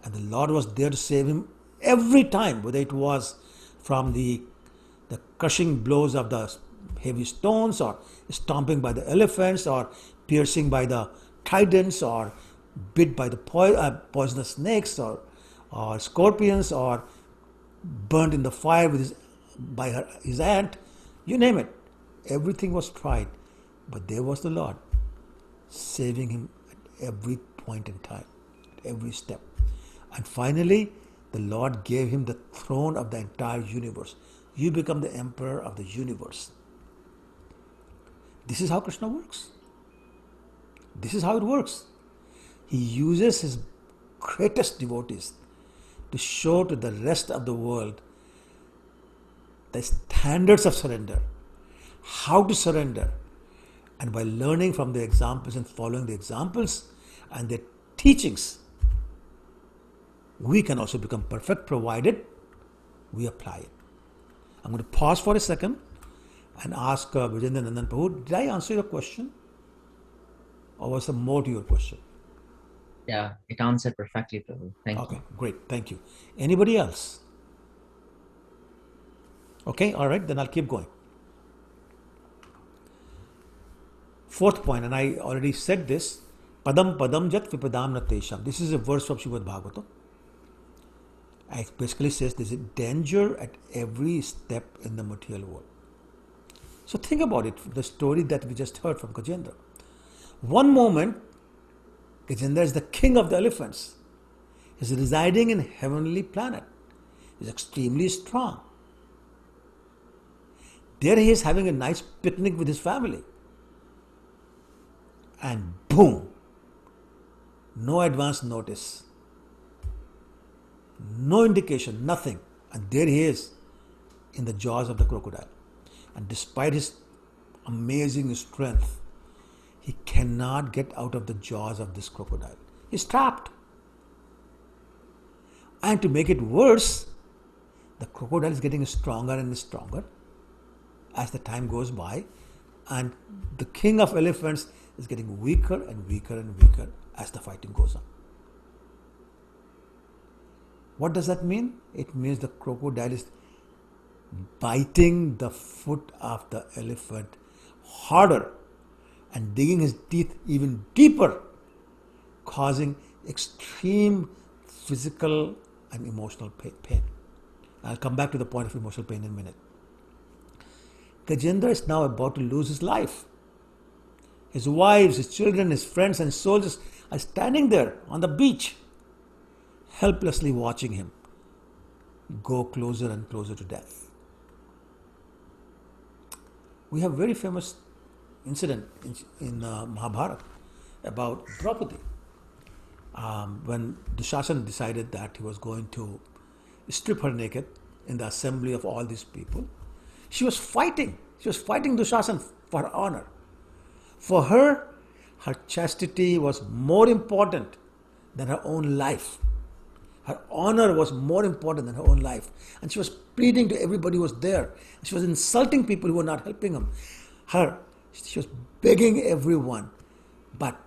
And the Lord was there to save him every time, whether it was from the crushing blows of the heavy stones, or stomping by the elephants, or piercing by the tridents, or bit by the poisonous snakes, or scorpions, or burnt in the fire by his aunt. You name it. Everything was tried. But there was the Lord, saving him at every point in time, at every step. And finally, the Lord gave him the throne of the entire universe. You become the emperor of the universe. This is how Krishna works. This is how it works. He uses his greatest devotees to show to the rest of the world the standards of surrender, how to surrender. And by learning from the examples and following the examples and their teachings, we can also become perfect, provided we apply it. I'm going to pause for a second and ask Gajendra Nandan Prabhu, did I answer your question? Or was there more to your question? Yeah, it answered perfectly, Prabhu. Thank you. Okay, great. Thank you. Anybody else? Okay, all right, then I'll keep going. Fourth point, and I already said this, Padam Padam Jat Vipadam Natesham. This is a verse from Shrimad Bhagavatam. It basically says there's a danger at every step in the material world. So think about it, the story that we just heard from Gajendra. One moment, Gajendra is the king of the elephants. He's residing in heavenly planet. He's extremely strong. There he is having a nice picnic with his family. And boom, no advance notice, no indication, nothing. And there he is in the jaws of the crocodile. And despite his amazing strength, he cannot get out of the jaws of this crocodile. He's trapped. And to make it worse, the crocodile is getting stronger and stronger as the time goes by. And the king of elephants is getting weaker and weaker and weaker as the fighting goes on. What does that mean? It means the crocodile is biting the foot of the elephant harder and digging his teeth even deeper, causing extreme physical and emotional pain. I'll come back to the point of emotional pain in a minute. Gajendra is now about to lose his life. His wives, his children, his friends and soldiers are standing there on the beach, helplessly watching him go closer and closer to death. We have a very famous incident in Mahabharata about Draupadi. When Dushasan decided that he was going to strip her naked in the assembly of all these people, she was fighting. She was fighting Dushasan for her honor. For her, her chastity was more important than her own life. Her honor was more important than her own life. And she was pleading to everybody who was there. She was insulting people who were not helping him. She was begging everyone. But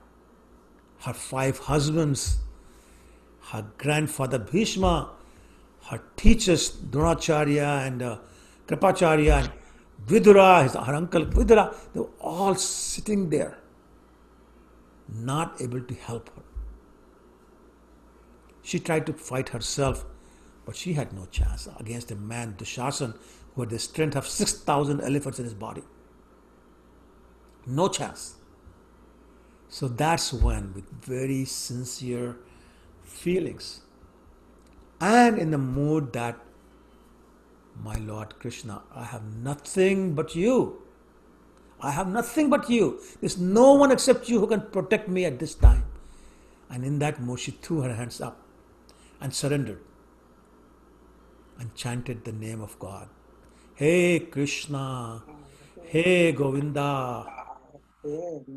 her 5 husbands, her grandfather Bhishma, her teachers Dronacharya and Kripacharya and Vidura, her uncle Vidura, they were all sitting there, not able to help her. She tried to fight herself, but she had no chance against a man, Dushasan, who had the strength of 6,000 elephants in his body. No chance. So that's when, with very sincere feelings and in the mood that, my Lord Krishna, I have nothing but you. I have nothing but you. There's no one except you who can protect me at this time. And in that mood, she threw her hands up and surrendered and chanted the name of God. Hey Krishna, hey Govinda.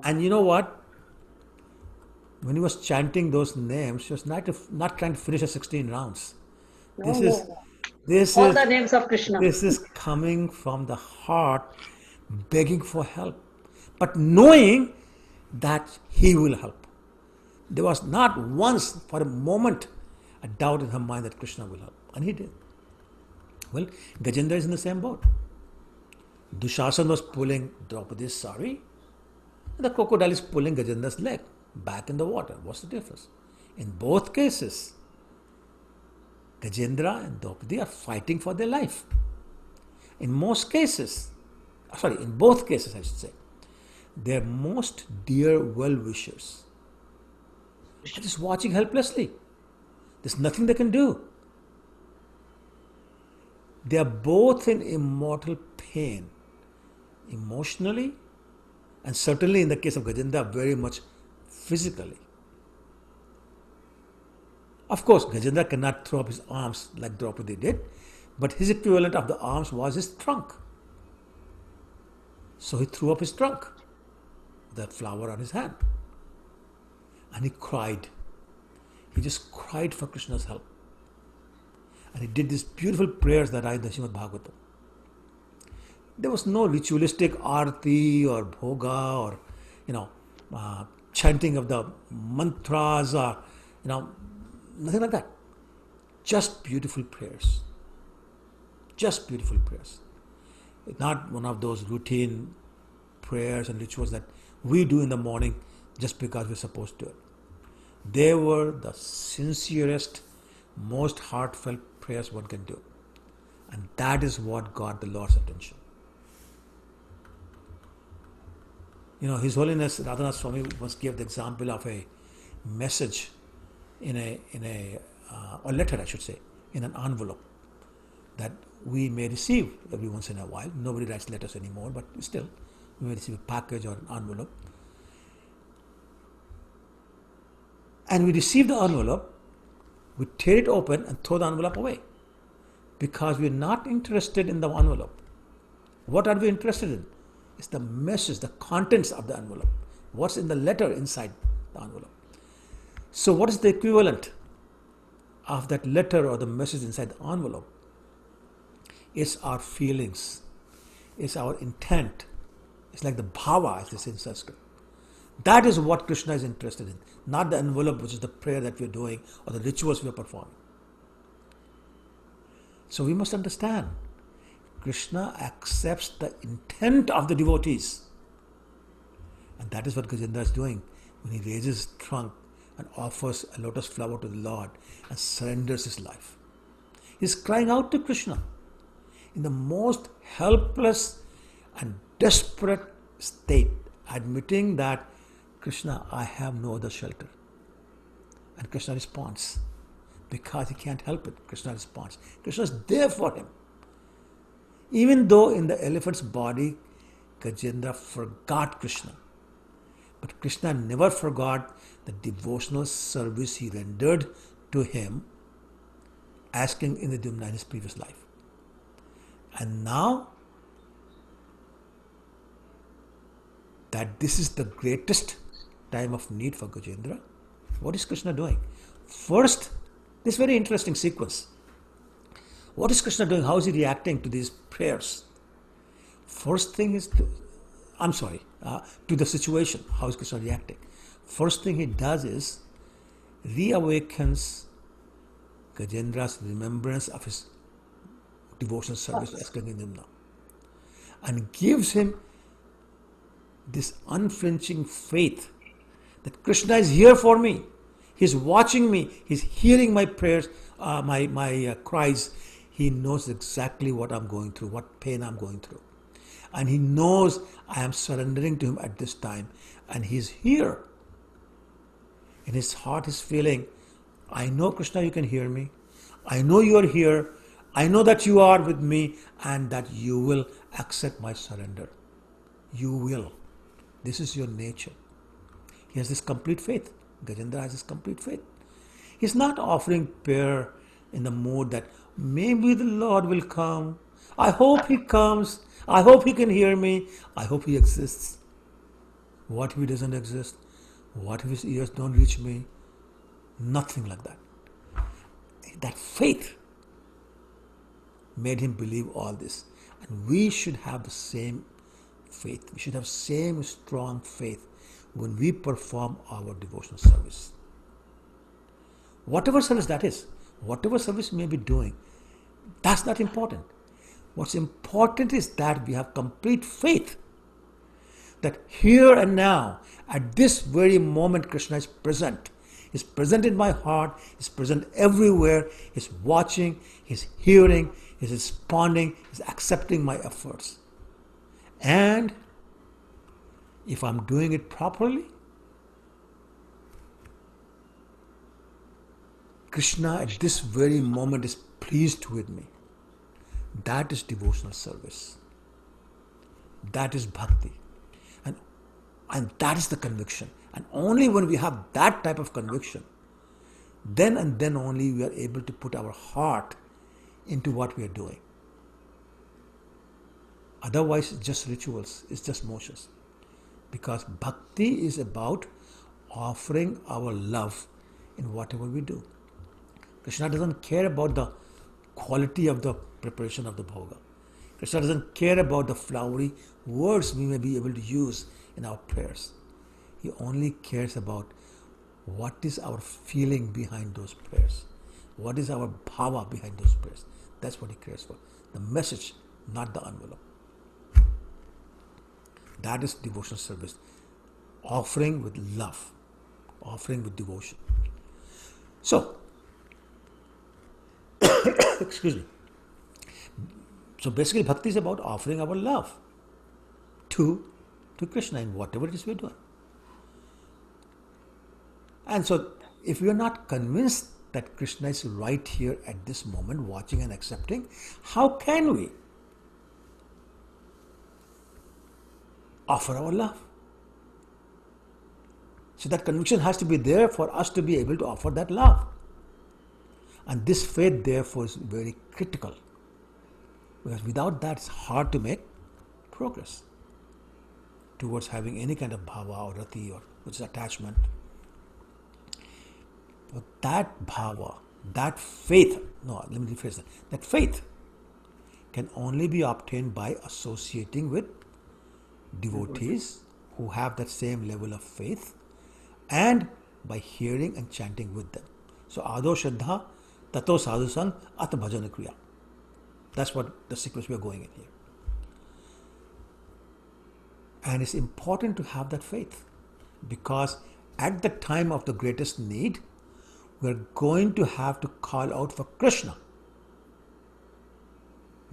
And you know what? When he was chanting those names, he was not trying to finish the 16 rounds. This All is the names of Krishna. This is coming from the heart, begging for help, but knowing that he will help. There was not once for a moment a doubt in her mind that Krishna will help. And he did. Well, Gajendra is in the same boat. Dushasan was pulling Draupadi's sari. The crocodile is pulling Gajendra's leg back in the water. What's the difference? In both cases, Gajendra and Draupadi are fighting for their life. In both cases, I should say, their most dear well-wishers are just watching helplessly. There's nothing they can do. They are both in immortal pain, emotionally, and certainly in the case of Gajendra, very much physically. Of course, Gajendra cannot throw up his arms like Draupadi did, but his equivalent of the arms was his trunk. So he threw up his trunk, the flower on his hand. And he cried. He just cried for Krishna's help. And he did these beautiful prayers that are in the Shrimad Bhagavatam. There was no ritualistic arti or bhoga or, chanting of the mantras or, nothing like that. Just beautiful prayers. Just beautiful prayers. Not one of those routine prayers and rituals that we do in the morning just because we're supposed to. They were the sincerest, most heartfelt prayers one can do. And that is what got the Lord's attention. His Holiness Radhanath Swami once gave the example of a message or letter, I should say, in an envelope that we may receive every once in a while. Nobody writes letters anymore, but still, we may receive a package or an envelope. And we receive the envelope, we tear it open and throw the envelope away because we're not interested in the envelope. What are we interested in? It's the message, the contents of the envelope. What's in the letter inside the envelope? So what is the equivalent of that letter or the message inside the envelope? It's our feelings. It's our intent. It's like the bhava, as they say in Sanskrit. That is what Krishna is interested in, not the envelope, which is the prayer that we're doing or the rituals we're performing. So we must understand, Krishna accepts the intent of the devotees. And that is what Gajendra is doing when he raises his trunk and offers a lotus flower to the Lord and surrenders his life. He's crying out to Krishna in the most helpless and desperate state, admitting that, Krishna, I have no other shelter. And Krishna responds, because he can't help it. Krishna responds. Krishna is there for him. Even though in the elephant's body, Gajendra forgot Krishna. But Krishna never forgot the devotional service he rendered to him as king Indradyumna in his previous life. And now that this is the greatest time of need for Gajendra, what is Krishna doing? First, this very interesting sequence. What is Krishna doing? How is he reacting to these prayers? First thing is, to the situation. How is Krishna reacting? First thing he does is reawakens Gajendra's remembrance of his devotional service as King Indradyumna and gives him this unflinching faith that Krishna is here for me. He's watching me. He's hearing my prayers, my cries. He knows exactly what I'm going through, what pain I'm going through. And he knows I am surrendering to him at this time. And he's here. In his heart, he's feeling, I know, Krishna, you can hear me. I know you are here. I know that you are with me and that you will accept my surrender. You will. This is your nature. He has this complete faith. Gajendra has this complete faith. He's not offering prayer in the mood that maybe the Lord will come. I hope he comes. I hope he can hear me. I hope he exists. What if he doesn't exist? What if his ears don't reach me? Nothing like that. That faith made him believe all this. And we should have the same faith. We should have same strong faith when we perform our devotional service. Whatever service that is, whatever service we may be doing, that's not important. What's important is that we have complete faith that here and now, at this very moment, Krishna is present. He's present in my heart. He's present everywhere. He's watching. He's hearing. He's responding. He's accepting my efforts. And if I'm doing it properly, Krishna at this very moment is pleased with me. That is devotional service. That is bhakti. And that is the conviction. And only when we have that type of conviction, then and then only we are able to put our heart into what we are doing. Otherwise, it's just rituals, it's just motions. Because bhakti is about offering our love in whatever we do. Krishna doesn't care about the quality of the preparation of the bhoga. Krishna doesn't care about the flowery words we may be able to use in our prayers. He only cares about what is our feeling behind those prayers. What is our bhava behind those prayers. That's what he cares for. The message, not the envelope. That is devotional service. Offering with love. Offering with devotion. So, excuse me. So basically bhakti is about offering our love to Krishna in whatever it is we're doing. And so if we are not convinced that Krishna is right here at this moment, watching and accepting, how can we offer our love? So that conviction has to be there for us to be able to offer that love. And this faith therefore is very critical. Because without that, it's hard to make progress towards having any kind of bhava or rati, or which is attachment. But that bhava, that faith, let me rephrase that. That faith can only be obtained by associating with devotees who have that same level of faith and by hearing and chanting with them. So, ado shraddha, tato sadhusang, at bhajana kriya. That's what the sequence we are going in here. And it's important to have that faith because at the time of the greatest need, we're going to have to call out for Krishna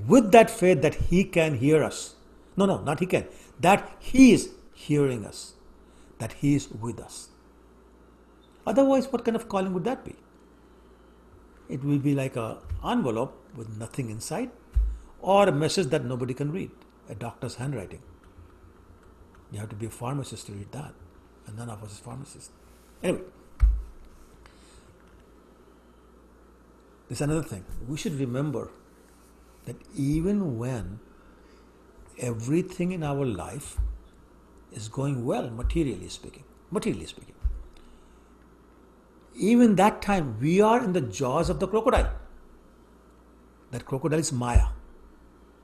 with that faith that he can hear us. No, not he can. That he is hearing us. That he is with us. Otherwise, what kind of calling would that be? it will be like an envelope with nothing inside, or a message that nobody can read, a doctor's handwriting. You have to be a pharmacist to read that, and none of us is pharmacists. Anyway, there's another thing. We should remember that even when everything in our life is going well, materially speaking, even that time we are in the jaws of the crocodile. That crocodile is Maya,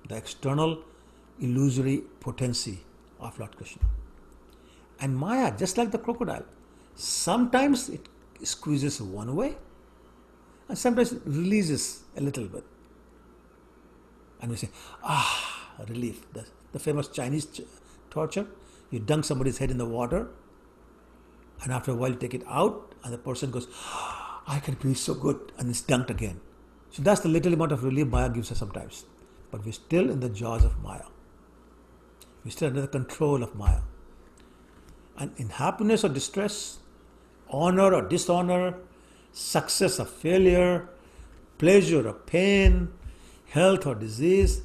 the external illusory potency of Lord Krishna. And Maya, just like the crocodile, sometimes it squeezes one way and sometimes it releases a little bit. And we say, relief. The famous Chinese torture. You dunk somebody's head in the water, and after a while you take it out, and the person goes, I can breathe so good, and it's dunked again. So that's the little amount of relief Maya gives us sometimes. But we're still in the jaws of Maya. We're still under the control of Maya. And in happiness or distress, honor or dishonor, success or failure, pleasure or pain, health or disease,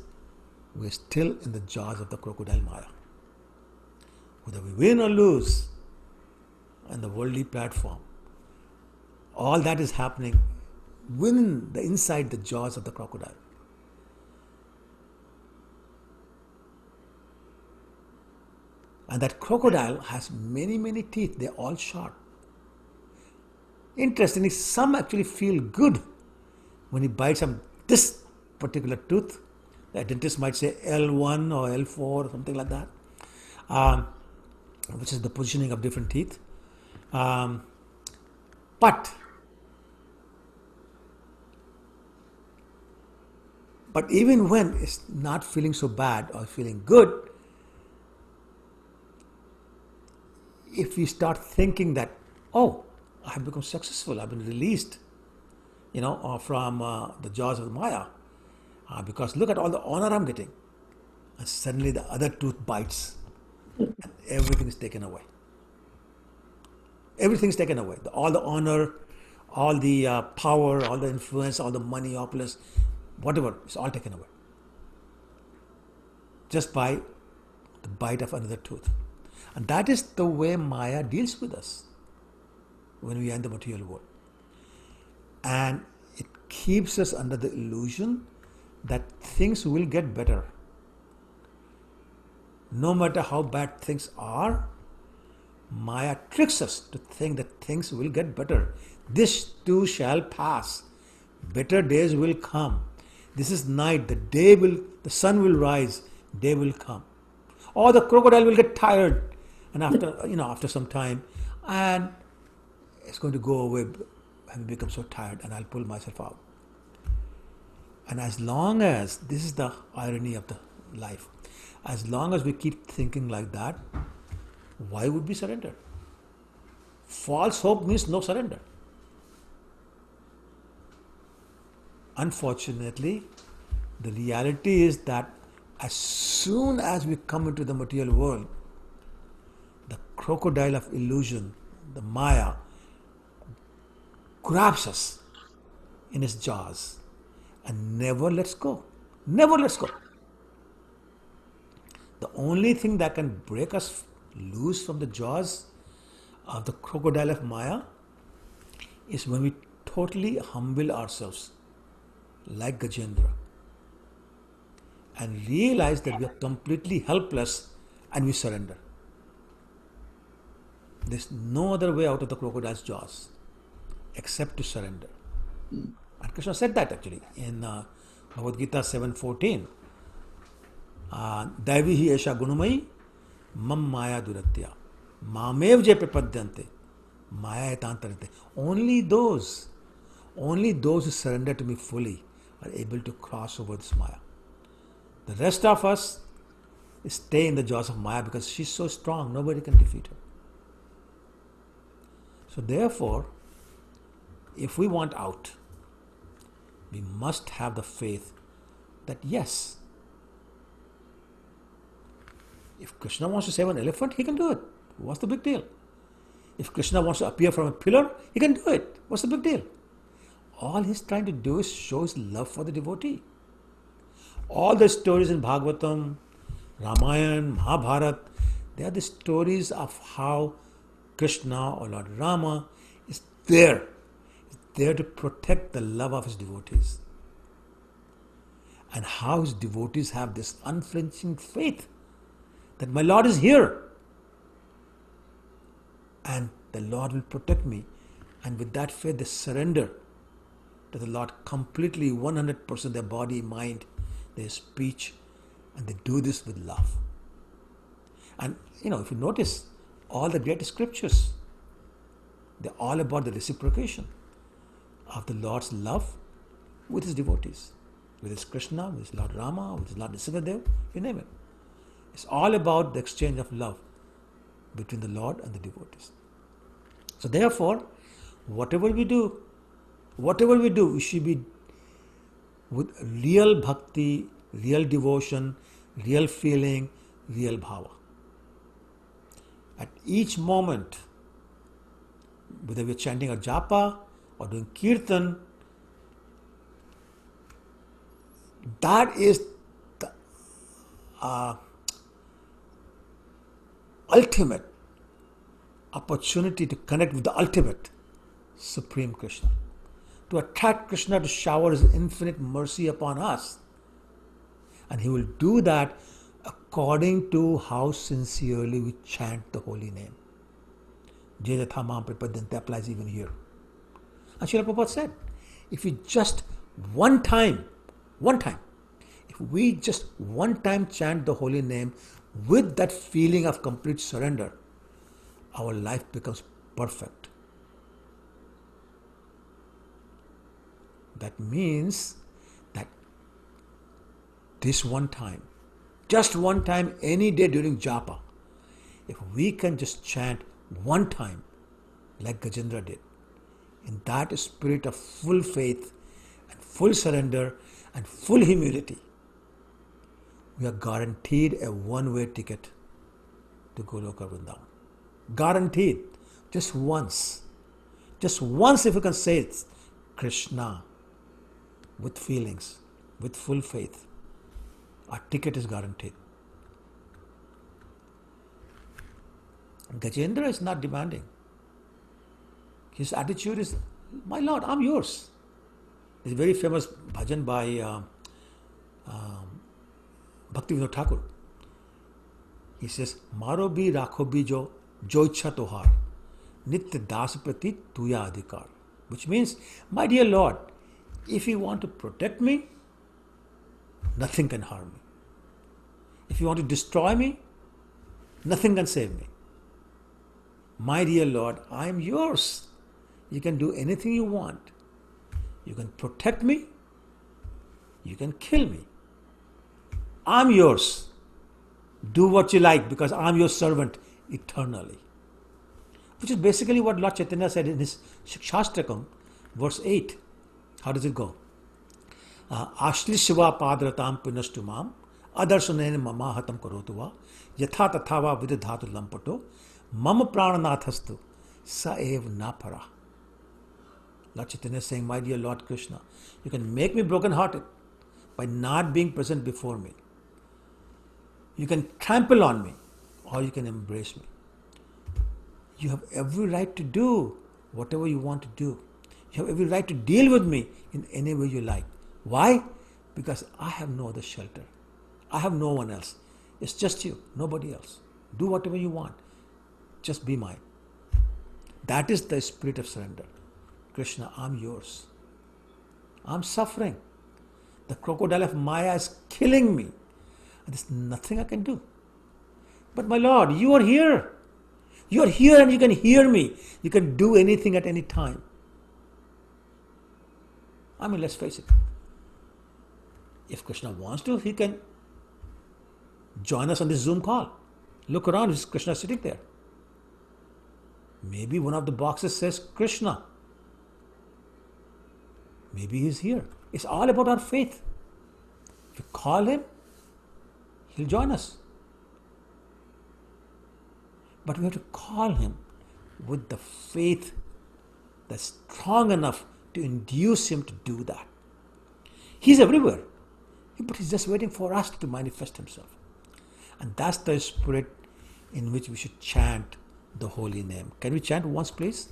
we're still in the jaws of the crocodile Maya. Whether we win or lose on the worldly platform, all that is happening inside the jaws of the crocodile. And that crocodile has many, many teeth. They're all sharp. Interestingly, some actually feel good when he bites on this particular tooth. The dentist might say L1 or L4 or something like that, which is the positioning of different teeth. But even when it's not feeling so bad or feeling good, if we start thinking that, oh, I have become successful, I've been released, from the jaws of Maya, because look at all the honor I'm getting. And suddenly the other tooth bites and everything is taken away. Everything is taken away. All the honor, all the power, all the influence, all the money, opulence, whatever, it's all taken away. Just by the bite of another tooth. And that is the way Maya deals with us when we are in the material world. And it keeps us under the illusion that things will get better. No matter how bad things are, Maya tricks us to think that things will get better. This too shall pass. Better days will come. This is night. The sun will rise. Day will come. Or the crocodile will get tired, and after some time, and it's going to go away and become so tired, and I'll pull myself out. And as long as, this is the irony of the life, as long as we keep thinking like that, why would we surrender? False hope means no surrender. Unfortunately, the reality is that as soon as we come into the material world, the crocodile of illusion, the Maya, grabs us in its jaws and never lets go. Never lets go. The only thing that can break us loose from the jaws of the crocodile of Maya is when we totally humble ourselves like Gajendra and realize that we are completely helpless and we surrender. There's no other way out of the crocodile's jaws except to surrender. And Krishna said that actually in Bhagavad Gita 7:14. Daivi hi esha gunamai mam maya duratya mamev je prapadyante maya etantarante. Only those who surrender to me fully are able to cross over this Maya. The rest of us stay in the jaws of Maya because she's so strong, nobody can defeat her. So therefore, if we want out, we must have the faith that yes, if Krishna wants to save an elephant, he can do it. What's the big deal? If Krishna wants to appear from a pillar, he can do it. What's the big deal? all he's trying to do is show his love for the devotee. All the stories in Bhagavatam, Ramayana, Mahabharata, they are the stories of how Krishna or Lord Rama is there. He's there to protect the love of his devotees. And how his devotees have this unflinching faith that my Lord is here. And the Lord will protect me. And with that faith, they surrender to the Lord completely, 100%, their body, mind, their speech, and they do this with love. And if you notice, all the great scriptures, they're all about the reciprocation of the Lord's love with his devotees, with his Krishna, with his Lord Rama, with his Lord Nrsimhadev, you name it. It's all about the exchange of love between the Lord and the devotees. So therefore, whatever we do, we should be with real bhakti, real devotion, real feeling, real bhava. At each moment, whether we're chanting a japa or doing kirtan, that is the ultimate opportunity to connect with the ultimate Supreme Krishna, to attract Krishna to shower his infinite mercy upon us. And he will do that according to how sincerely we chant the holy name. Jayatha Mam Prapadyante applies even here. And Srila Prabhupada said, if we just one time, if we just one time chant the holy name with that feeling of complete surrender, our life becomes perfect. That means that this one time, just one time any day during japa, if we can just chant one time like Gajendra did, in that spirit of full faith and full surrender and full humility, we are guaranteed a one-way ticket to Goloka Vrindavan. Guaranteed. Just once. Just once if you can say it, Krishna, with feelings, with full faith, our ticket is guaranteed. Gajendra is not demanding. His attitude is, my Lord, I'm yours. There's a very famous bhajan by Bhakti Vinod Thakur. He says, Maro bhi rakho bhi jo ichha tohar, nitya das prati tuya adhikar. Which means, my dear Lord, if you want to protect me, nothing can harm me. If you want to destroy me, nothing can save me. My dear Lord, I am yours. You can do anything you want. You can protect me. You can kill me. I'm yours. Do what you like because I'm your servant eternally. Which is basically what Lord Chaitanya said in his Shikshastrakam, verse 8. How does it go? Ashli Shiva Padratam Pinastumam Adarsunen Mamahatam Karotuva Yatha Tathava Vididhatu Lampato Mama Prananathastu Saev Napara. Lord Chaitanya is saying, my dear Lord Krishna, you can make me broken-hearted by not being present before me. You can trample on me or you can embrace me. You have every right to do whatever you want to do. You have every right to deal with me in any way you like. Why? Because I have no other shelter. I have no one else. It's just you, nobody else. Do whatever you want. Just be mine. That is the spirit of surrender. Krishna, I'm yours. I'm suffering. The crocodile of Maya is killing me. And there's nothing I can do. But my Lord, you are here. You are here and you can hear me. You can do anything at any time. I mean, let's face it. If Krishna wants to, he can join us on this Zoom call. Look around, is Krishna sitting there? Maybe one of the boxes says Krishna. Maybe he's here. It's all about our faith. If you call him, he'll join us. But we have to call him with the faith that's strong enough to to induce him to do that. He's everywhere, but he's just waiting for us to manifest himself. And that's the spirit in which we should chant the holy name. Can we chant once, please?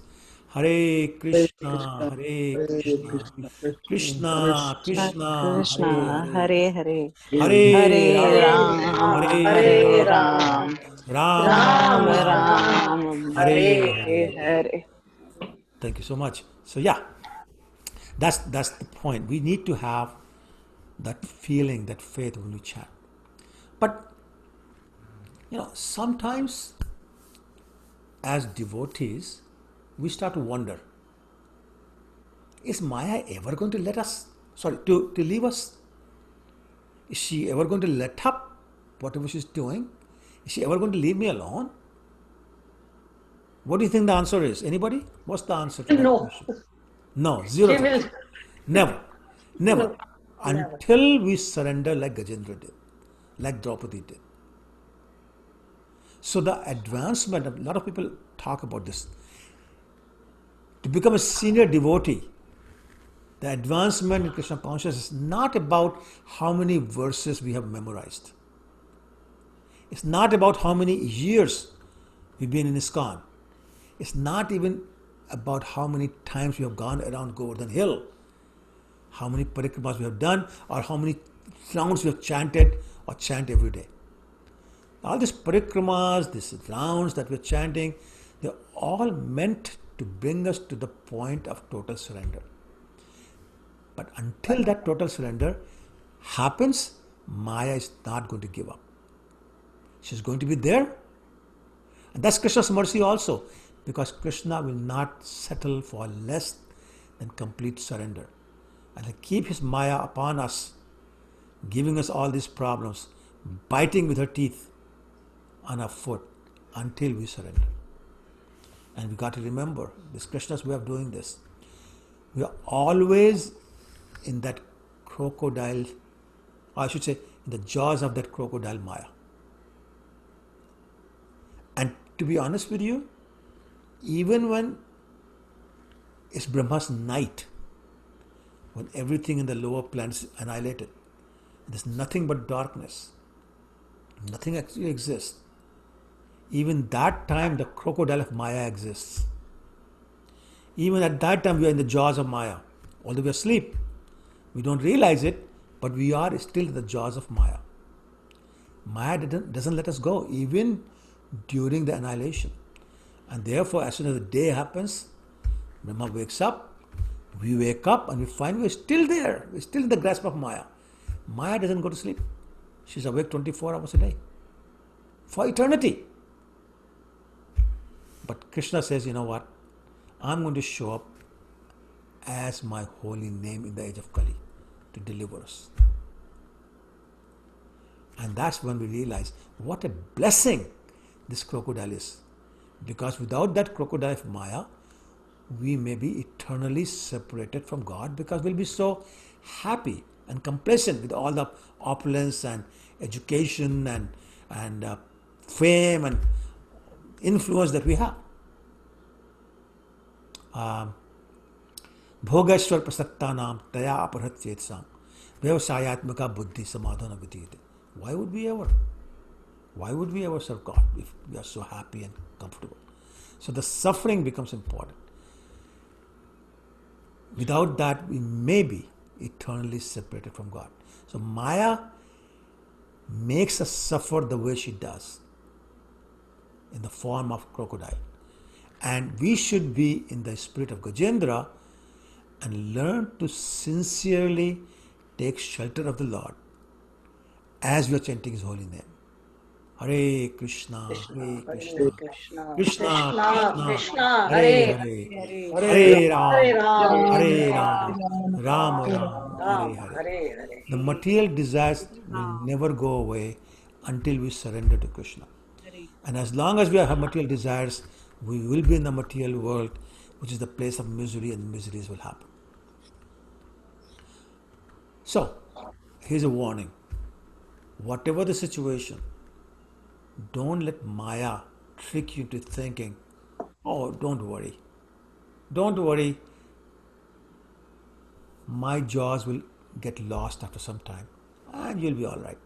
Hare Krishna, Hare Krishna, Krishna Krishna, Hare Krishna, Hare, Hare Hare, Hare Hare Ram, Ram, Hare Hare Ram, Ram, Ram Ram Ram, Ram, Hare Hare Hare. Hare. Thank you so much. So yeah, that's the point. We need to have that feeling, that faith when we chant. But sometimes as devotees, we start to wonder: is Maya ever going to let us? To leave us? Is she ever going to let up whatever she's doing? Is she ever going to leave me alone? What do you think the answer is? Anybody? What's the answer to that No, question? No, zero she will. chance. Never. Never. No, never. Until we surrender like Gajendra did, like Draupadi did. So the advancement, a lot of people talk about this. To become a senior devotee, the advancement in Krishna consciousness is not about how many verses we have memorized. It's not about how many years we've been in ISKCON. It's not even about how many times we have gone around Govardhan Hill, how many parikramas we have done, or how many rounds we have chanted or chant every day. All these parikramas, these rounds that we're chanting, they're all meant to bring us to the point of total surrender. But until that total surrender happens, Maya is not going to give up. She's going to be there. And that's Krishna's mercy also, because Krishna will not settle for less than complete surrender. And he'll keep his Maya upon us, giving us all these problems, biting with her teeth on our foot until we surrender. And we got to remember, this Krishna's way of doing this. We are always in that crocodile, or I should say, in the jaws of that crocodile Maya. And to be honest with you, even when it's Brahma's night, when everything in the lower planets is annihilated, there's nothing but darkness, nothing actually exists. Even that time, the crocodile of Maya exists. Even at that time, we are in the jaws of Maya. Although we are asleep, we don't realize it, but we are still in the jaws of Maya. Maya doesn't let us go, even during the annihilation. And therefore, as soon as the day happens, Brahma wakes up, we wake up, and we find we're still there. We're still in the grasp of Maya. Maya doesn't go to sleep. She's awake 24 hours a day for eternity. But Krishna says, you know what? I'm going to show up as my holy name in the age of Kali to deliver us. And that's when we realize what a blessing this crocodile is. Because without that crocodile of Maya, we may be eternally separated from God, because we'll be so happy and complacent with all the opulence and education and fame and influence that we have. Bhogashwar prasaktanam taya aparhat chetsam vyavasayatmaka buddhi samadhana vidiyate. Why would we ever serve God if we are so happy and comfortable? So the suffering becomes important. Without that, we may be eternally separated from God. So Maya makes us suffer the way she does, in the form of crocodile. And we should be in the spirit of Gajendra and learn to sincerely take shelter of the Lord as we are chanting His holy name. Hare Krishna, Hare Krishna, Krishna, Krishna Krishna, Krishna, Krishna, Hare Hare Hare, Hare, Hare Ram, Hare Ram, Hare Hare Ram, Ram, Ram Ram, Ram, Hare Hare. Hare Hare. The material desires will never go away until we surrender to Krishna. And as long as we have material desires, we will be in the material world, which is the place of misery, and miseries will happen. So, here's a warning. Whatever the situation, don't let Maya trick you into thinking, oh, don't worry. Don't worry. my jaws will get lost after some time and you'll be all right,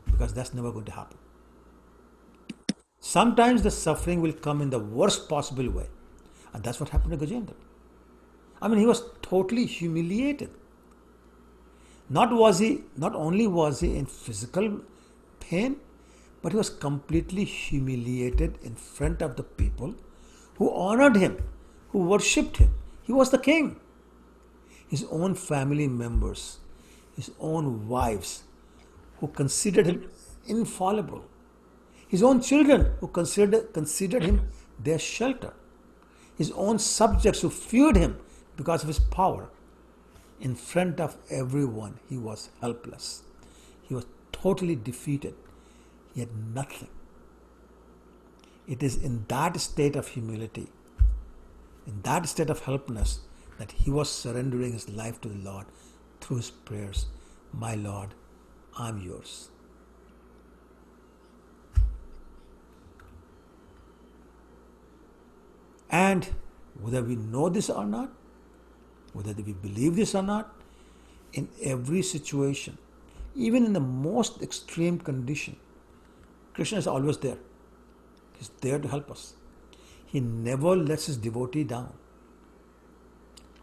because that's never going to happen. Sometimes the suffering will come in the worst possible way, and that's what happened to Gajendra. I mean, he was totally humiliated. Not only was he in physical pain, but he was completely humiliated in front of the people who honored him, who worshipped him. He was the king. His own family members, his own wives, who considered him infallible. His own children, who considered him their shelter. His own subjects, who feared him because of his power. In front of everyone, he was helpless. He was totally defeated. He had nothing. It is in that state of humility, in that state of helplessness, that he was surrendering his life to the Lord through his prayers. My Lord, I'm yours. And whether we know this or not, whether we believe this or not, in every situation, even in the most extreme condition, Krishna is always there. He's there to help us. He never lets his devotee down.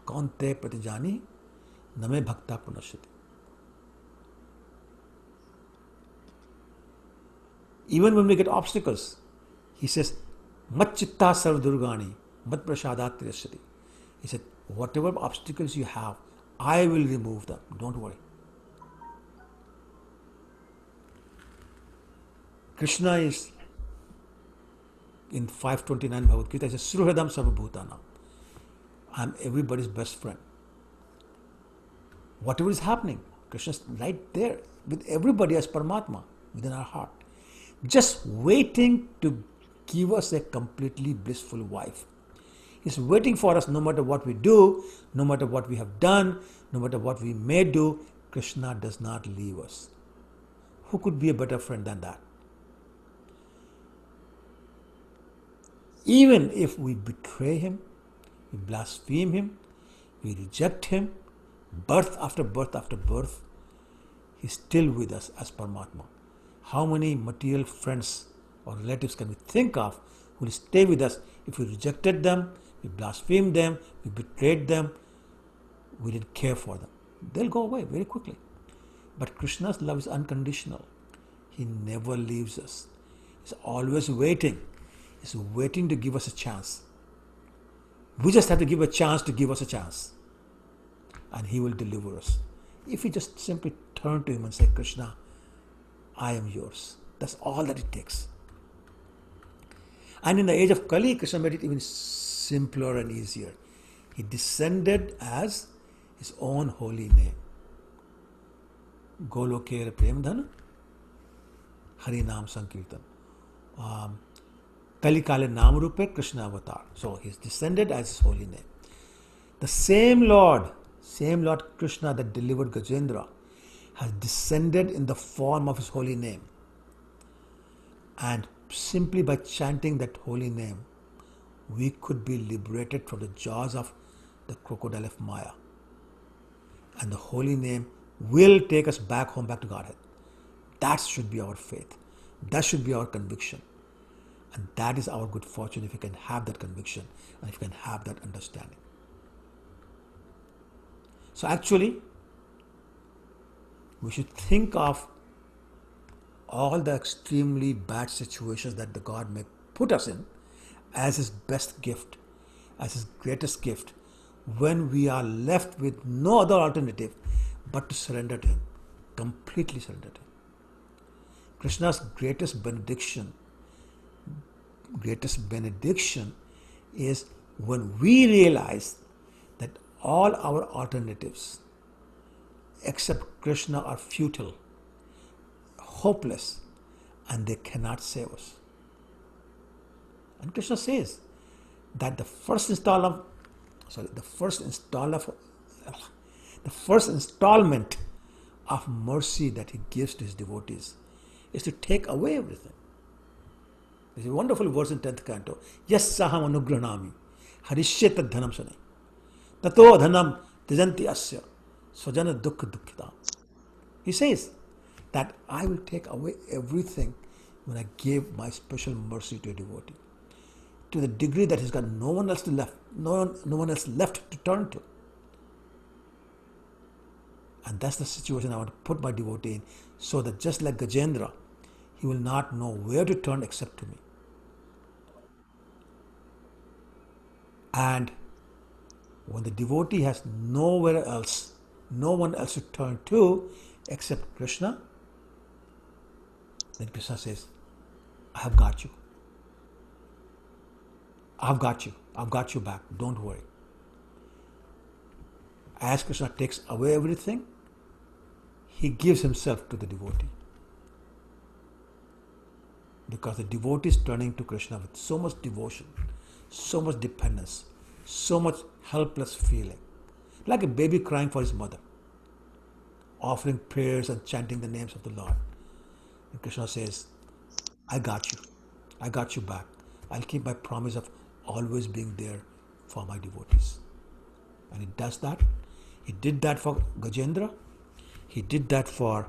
Kaunte pratijani name bhakta punashyati. Even when we get obstacles, he says, mat chitta sarv durgani, mat prasadat tirashyati. He said, whatever obstacles you have, I will remove them. Don't worry. Krishna is in 529 Bhagavad Gita, he says, Sruhradam Sarvabhutanam. I am everybody's best friend. Whatever is happening, Krishna is right there with everybody as Paramatma within our heart, just waiting to give us a completely blissful wife. He's waiting for us no matter what we do, no matter what we have done, no matter what we may do. Krishna does not leave us. Who could be a better friend than that? Even if we betray him, we blaspheme him, we reject him, birth after birth after birth, he's still with us as Paramatma. How many material friends or relatives can we think of who will stay with us if we rejected them, we blasphemed them, we betrayed them, we didn't care for them? They'll go away very quickly. But Krishna's love is unconditional. He never leaves us. He's always waiting. He's waiting to give us a chance. We just have to give a chance to give us a chance. And he will deliver us. If we just simply turn to him and say, Krishna, I am yours. That's all that it takes. And in the age of Kali, Krishna made it even simpler and easier. He descended as his own holy name. Golokera Premdhana, Harinam Sankirtan. Kali Kale Namrupe Krishna Avatar. So he's descended as his holy name. The same Lord Krishna that delivered Gajendra has descended in the form of his holy name. And simply by chanting that holy name, we could be liberated from the jaws of the crocodile of Maya. And the holy name will take us back home, back to Godhead. That should be our faith. That should be our conviction. And that is our good fortune if we can have that conviction and if we can have that understanding. So actually, we should think of all the extremely bad situations that the God may put us in as his best gift, as his greatest gift, when we are left with no other alternative but to surrender to him, completely surrender to him. Krishna's greatest benediction is when we realize that all our alternatives except Krishna are futile, hopeless, and they cannot save us. And Krishna says that the first installment of mercy that he gives to his devotees is to take away everything. There's a wonderful verse in 10th canto. Yes saham anugranami harishye tad dhanam sanai tato dhanam tijanti asya Swajana Dukha Dukkhitam. He says that I will take away everything when I gave my special mercy to a devotee, to the degree that he's got no one else left, no one else left to turn to. And that's the situation I want to put my devotee in, so that just like Gajendra, he will not know where to turn except to me. And when the devotee has nowhere else, no one else to turn to except Krishna, then Krishna says, I have got you. I've got you. I've got you back. Don't worry. As Krishna takes away everything, he gives himself to the devotee. Because the devotee is turning to Krishna with so much devotion, so much dependence, so much helpless feeling. Like a baby crying for his mother, offering prayers and chanting the names of the Lord. And Krishna says, I got you. I got you back. I'll keep my promise of always being there for my devotees. And he does that. He did that for Gajendra. He did that for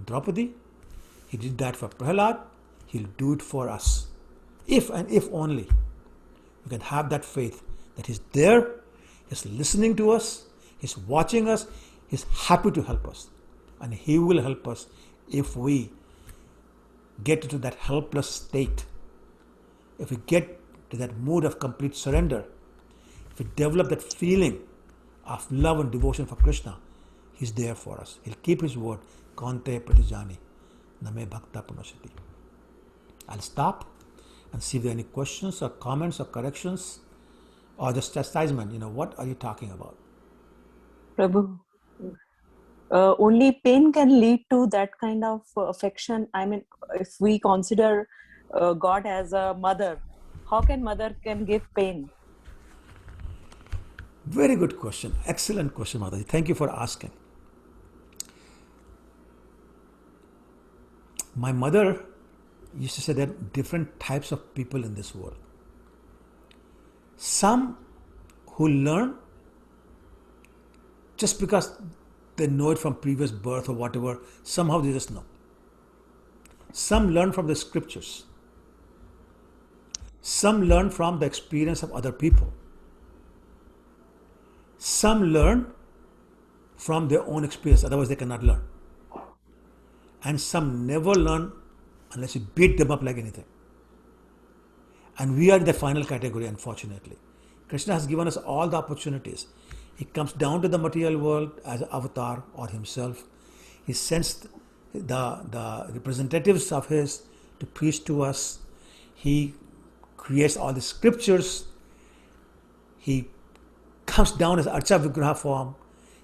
Draupadi. He did that for Prahlad. He'll do it for us. If and if only we can have that faith that he's there, he's listening to us, he's watching us, he's happy to help us. And he will help us if we get into that helpless state. If we get to that mood of complete surrender, if we develop that feeling of love and devotion for Krishna, he's there for us. He'll keep his word. Kante pratijani, name bhakta punashati. I'll stop and see if there are any questions or comments or corrections or just chastisement. What are you talking about? Prabhu, only pain can lead to that kind of affection. I mean, if we consider God as a mother, how can mother can give pain? Very good question. Excellent question, Mataji. Thank you for asking. My mother used to say there are different types of people in this world. Some who learn just because they know it from previous birth or whatever, somehow they just know. Some learn from the scriptures. Some learn from the experience of other people. Some learn from their own experience, otherwise they cannot learn. And some never learn unless you beat them up like anything. And we are in the final category, unfortunately. Krishna has given us all the opportunities. He comes down to the material world as an avatar or himself. He sends the representatives of his to preach to us. He creates all the scriptures. He comes down as Archa Vigraha form,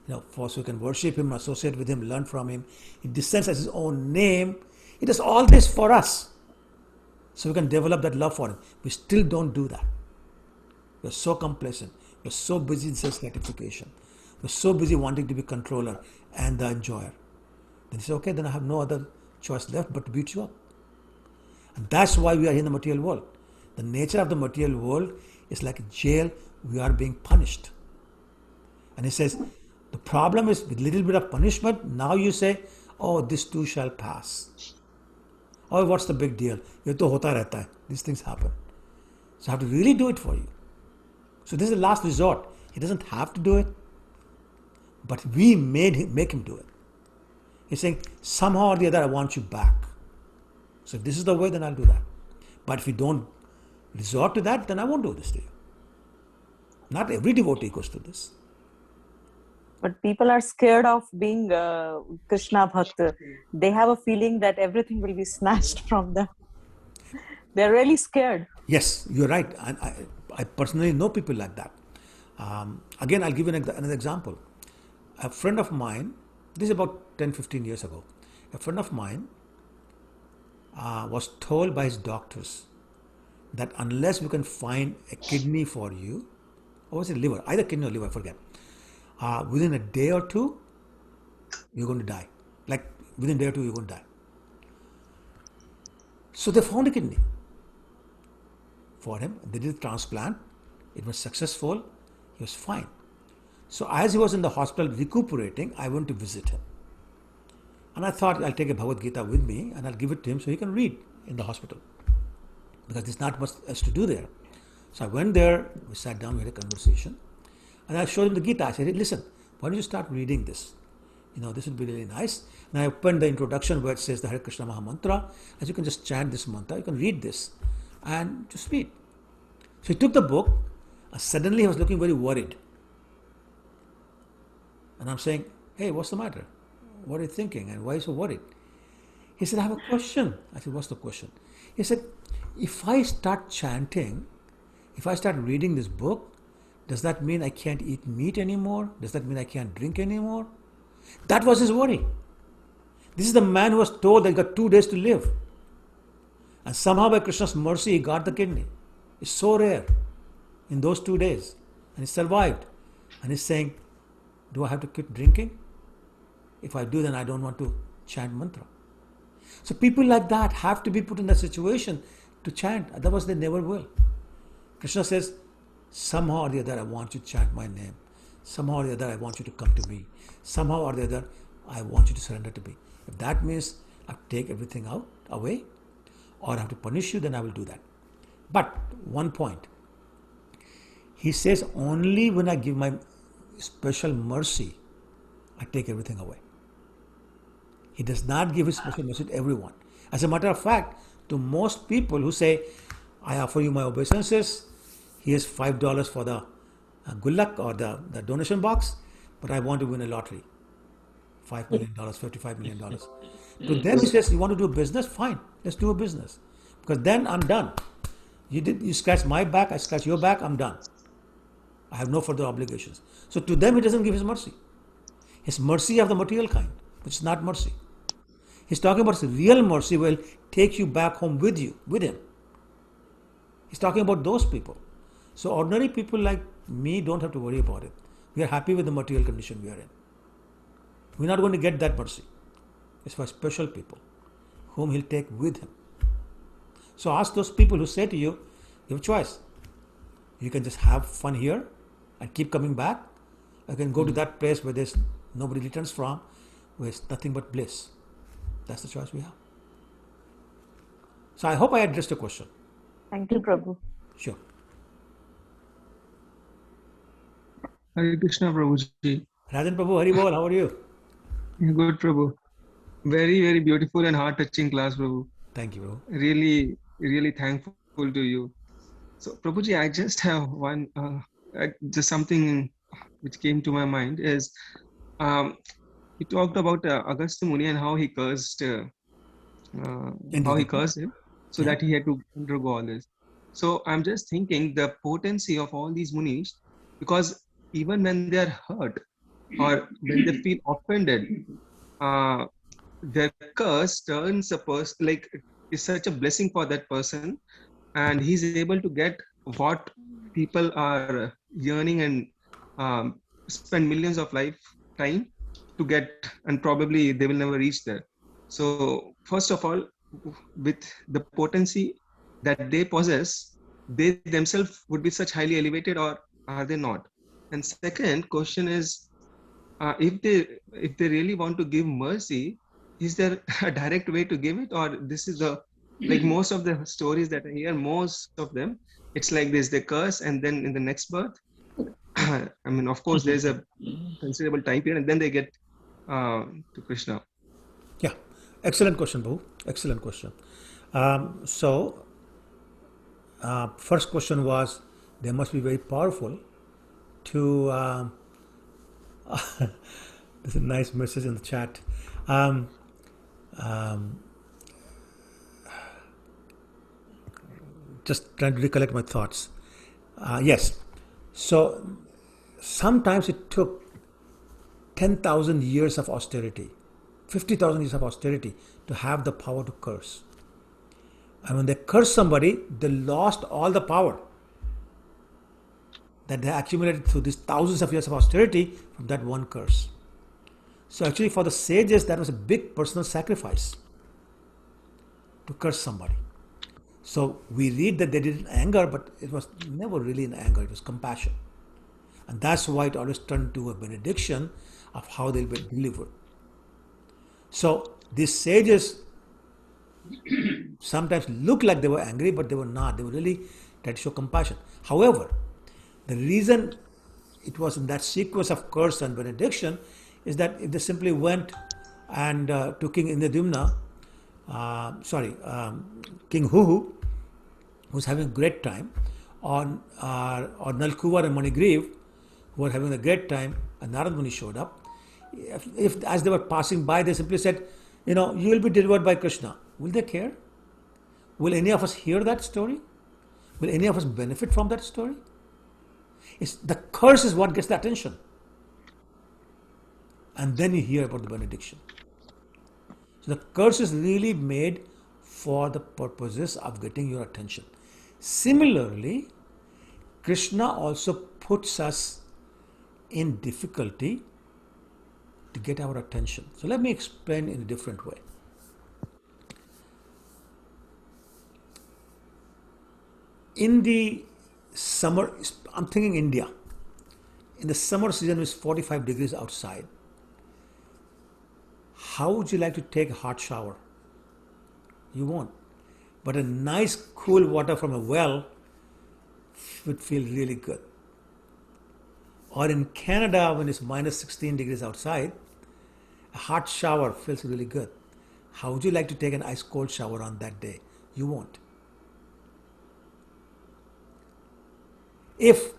so we can worship him, associate with him, learn from him. He descends as his own name. He does all this for us, so we can develop that love for him. We still don't do that. We're so complacent. We're so busy in self gratification. We're so busy wanting to be controller and the enjoyer. Then he says, okay, then I have no other choice left but to beat you up. And that's why we are in the material world. The nature of the material world is like a jail. We are being punished. And he says, the problem is with little bit of punishment, now you say, oh, this too shall pass. Oh, what's the big deal? Ye to hota rehta hai. These things happen. So I have to really do it for you. So this is the last resort. He doesn't have to do it, but we make him do it. He's saying, somehow or the other, I want you back. So if this is the way, then I'll do that. But if you don't resort to that, then I won't do this to you. Not every devotee goes to this. But people are scared of being Krishna Bhakta. They have a feeling that everything will be snatched from them. They're really scared. Yes, you're right. And I personally know people like that. Again, I'll give you another example. A friend of mine, this is about 10-15 years ago, a friend of mine was told by his doctors that unless we can find a kidney for you, or was it liver, either kidney or liver, I forget, within a day or two, you're going to die. Like within a day or two, you're going to die. So they found a kidney for him. They did a transplant. It was successful. He was fine. So as he was in the hospital recuperating, I went to visit him. And I thought I'll take a Bhagavad Gita with me and I'll give it to him so he can read in the hospital. Because there's not much else to do there. So I went there, we sat down, we had a conversation. And I showed him the Gita. I said, hey, listen, why don't you start reading this? This would be really nice. And I opened the introduction where it says the Hare Krishna Maha Mantra. As you can just chant this mantra, you can read this and just read. So he took the book and suddenly he was looking very worried. And I'm saying, hey, what's the matter? What are you thinking and why are you so worried? He said, I have a question. I said, what's the question? He said, if I start chanting, if I start reading this book, does that mean I can't eat meat anymore? Does that mean I can't drink anymore? That was his worry. This is the man who was told that he got 2 days to live. And somehow by Krishna's mercy, he got the kidney. It's so rare in those 2 days. And he survived. And he's saying, do I have to quit drinking? If I do, then I don't want to chant mantra. So people like that have to be put in that situation to chant. Otherwise, they never will. Krishna says, somehow or the other, I want you to chant my name. Somehow or the other, I want you to come to me. Somehow or the other, I want you to surrender to me. If that means I have to take everything away, or I have to punish you, then I will do that. But one point, he says, only when I give my special mercy, I take everything away. He does not give his special mercy to everyone. As a matter of fact, to most people who say, I offer you my obeisances, here's $5 for the gullak or the donation box, but I want to win a lottery. $5 million, $55 million. To them he says, you want to do business? Fine, let's do a business. Because then I'm done. You scratch my back, I scratch your back, I'm done. I have no further obligations. So to them he doesn't give his mercy. His mercy of the material kind, which is not mercy. He's talking about his real mercy will take you back home with him. He's talking about those people. So ordinary people like me don't have to worry about it. We are happy with the material condition we are in. We're not going to get that mercy. It's for special people whom he'll take with him. So ask those people who say to you, you have a choice. You can just have fun here and keep coming back. You can go to that place where there's nobody returns from, where it's nothing but bliss. That's the choice we have. So I hope I addressed the question. Thank you, Prabhu. Sure. Hare Krishna, Prabhuji. Rajan Prabhu, Hari Bol, how are you? Good, Prabhu. Very, very beautiful and heart-touching class, Prabhu. Thank you, Prabhu. Really, really thankful to you. So, Prabhuji, I just have one, just something which came to my mind is, he talked about Agastya Muni and how he cursed, him, so that he had to undergo all this. So I'm just thinking the potency of all these munis, because even when they are hurt or when they feel offended, their curse turns a person, like, is such a blessing for that person, and he's able to get what people are yearning and spend millions of lifetime to get, and probably they will never reach there. So first of all, with the potency that they possess, they themselves would be such highly elevated, or are they not? And second question is, if they really want to give mercy, is there a direct way to give it, or this is the, like most of the stories that I hear, most of them, it's like this: they curse, and then in the next birth, I mean, of course, there's a considerable time period, and then they get to Krishna. Yeah, excellent question, Babu. Excellent question. First question was, they must be very powerful to. There's a nice message in the chat. Just trying to recollect my thoughts. Yes. So sometimes it took 10,000 years of austerity, 50,000 years of austerity to have the power to curse. And when they curse somebody, they lost all the power that they accumulated through these thousands of years of austerity from that one curse. So actually for the sages, that was a big personal sacrifice to curse somebody. So we read that they did it in anger, but it was never really in anger, it was compassion. And that's why it always turned to a benediction of how they'll be delivered. So these sages sometimes look like they were angry, but they were not. They were really trying to show compassion. However, the reason it was in that sequence of curse and benediction is that if they simply went and to King Indradyumna, King Huhu, who's having a great time, or Nalkuvar and Manigriv, who were having a great time, and Narad Muni showed up. If as they were passing by, they simply said, you will be delivered by Krishna. Will they care? Will any of us hear that story? Will any of us benefit from that story? The curse is what gets the attention. And then you hear about the benediction. So the curse is really made for the purposes of getting your attention. Similarly, Krishna also puts us in difficulty to get our attention. So let me explain in a different way. In the summer, I'm thinking India, in the summer season it's 45 degrees outside. How would you like to take a hot shower? You won't. But a nice cool water from a well would feel really good. Or in Canada, when it's minus 16 degrees outside, a hot shower feels really good. How would you like to take an ice cold shower on that day? You won't. If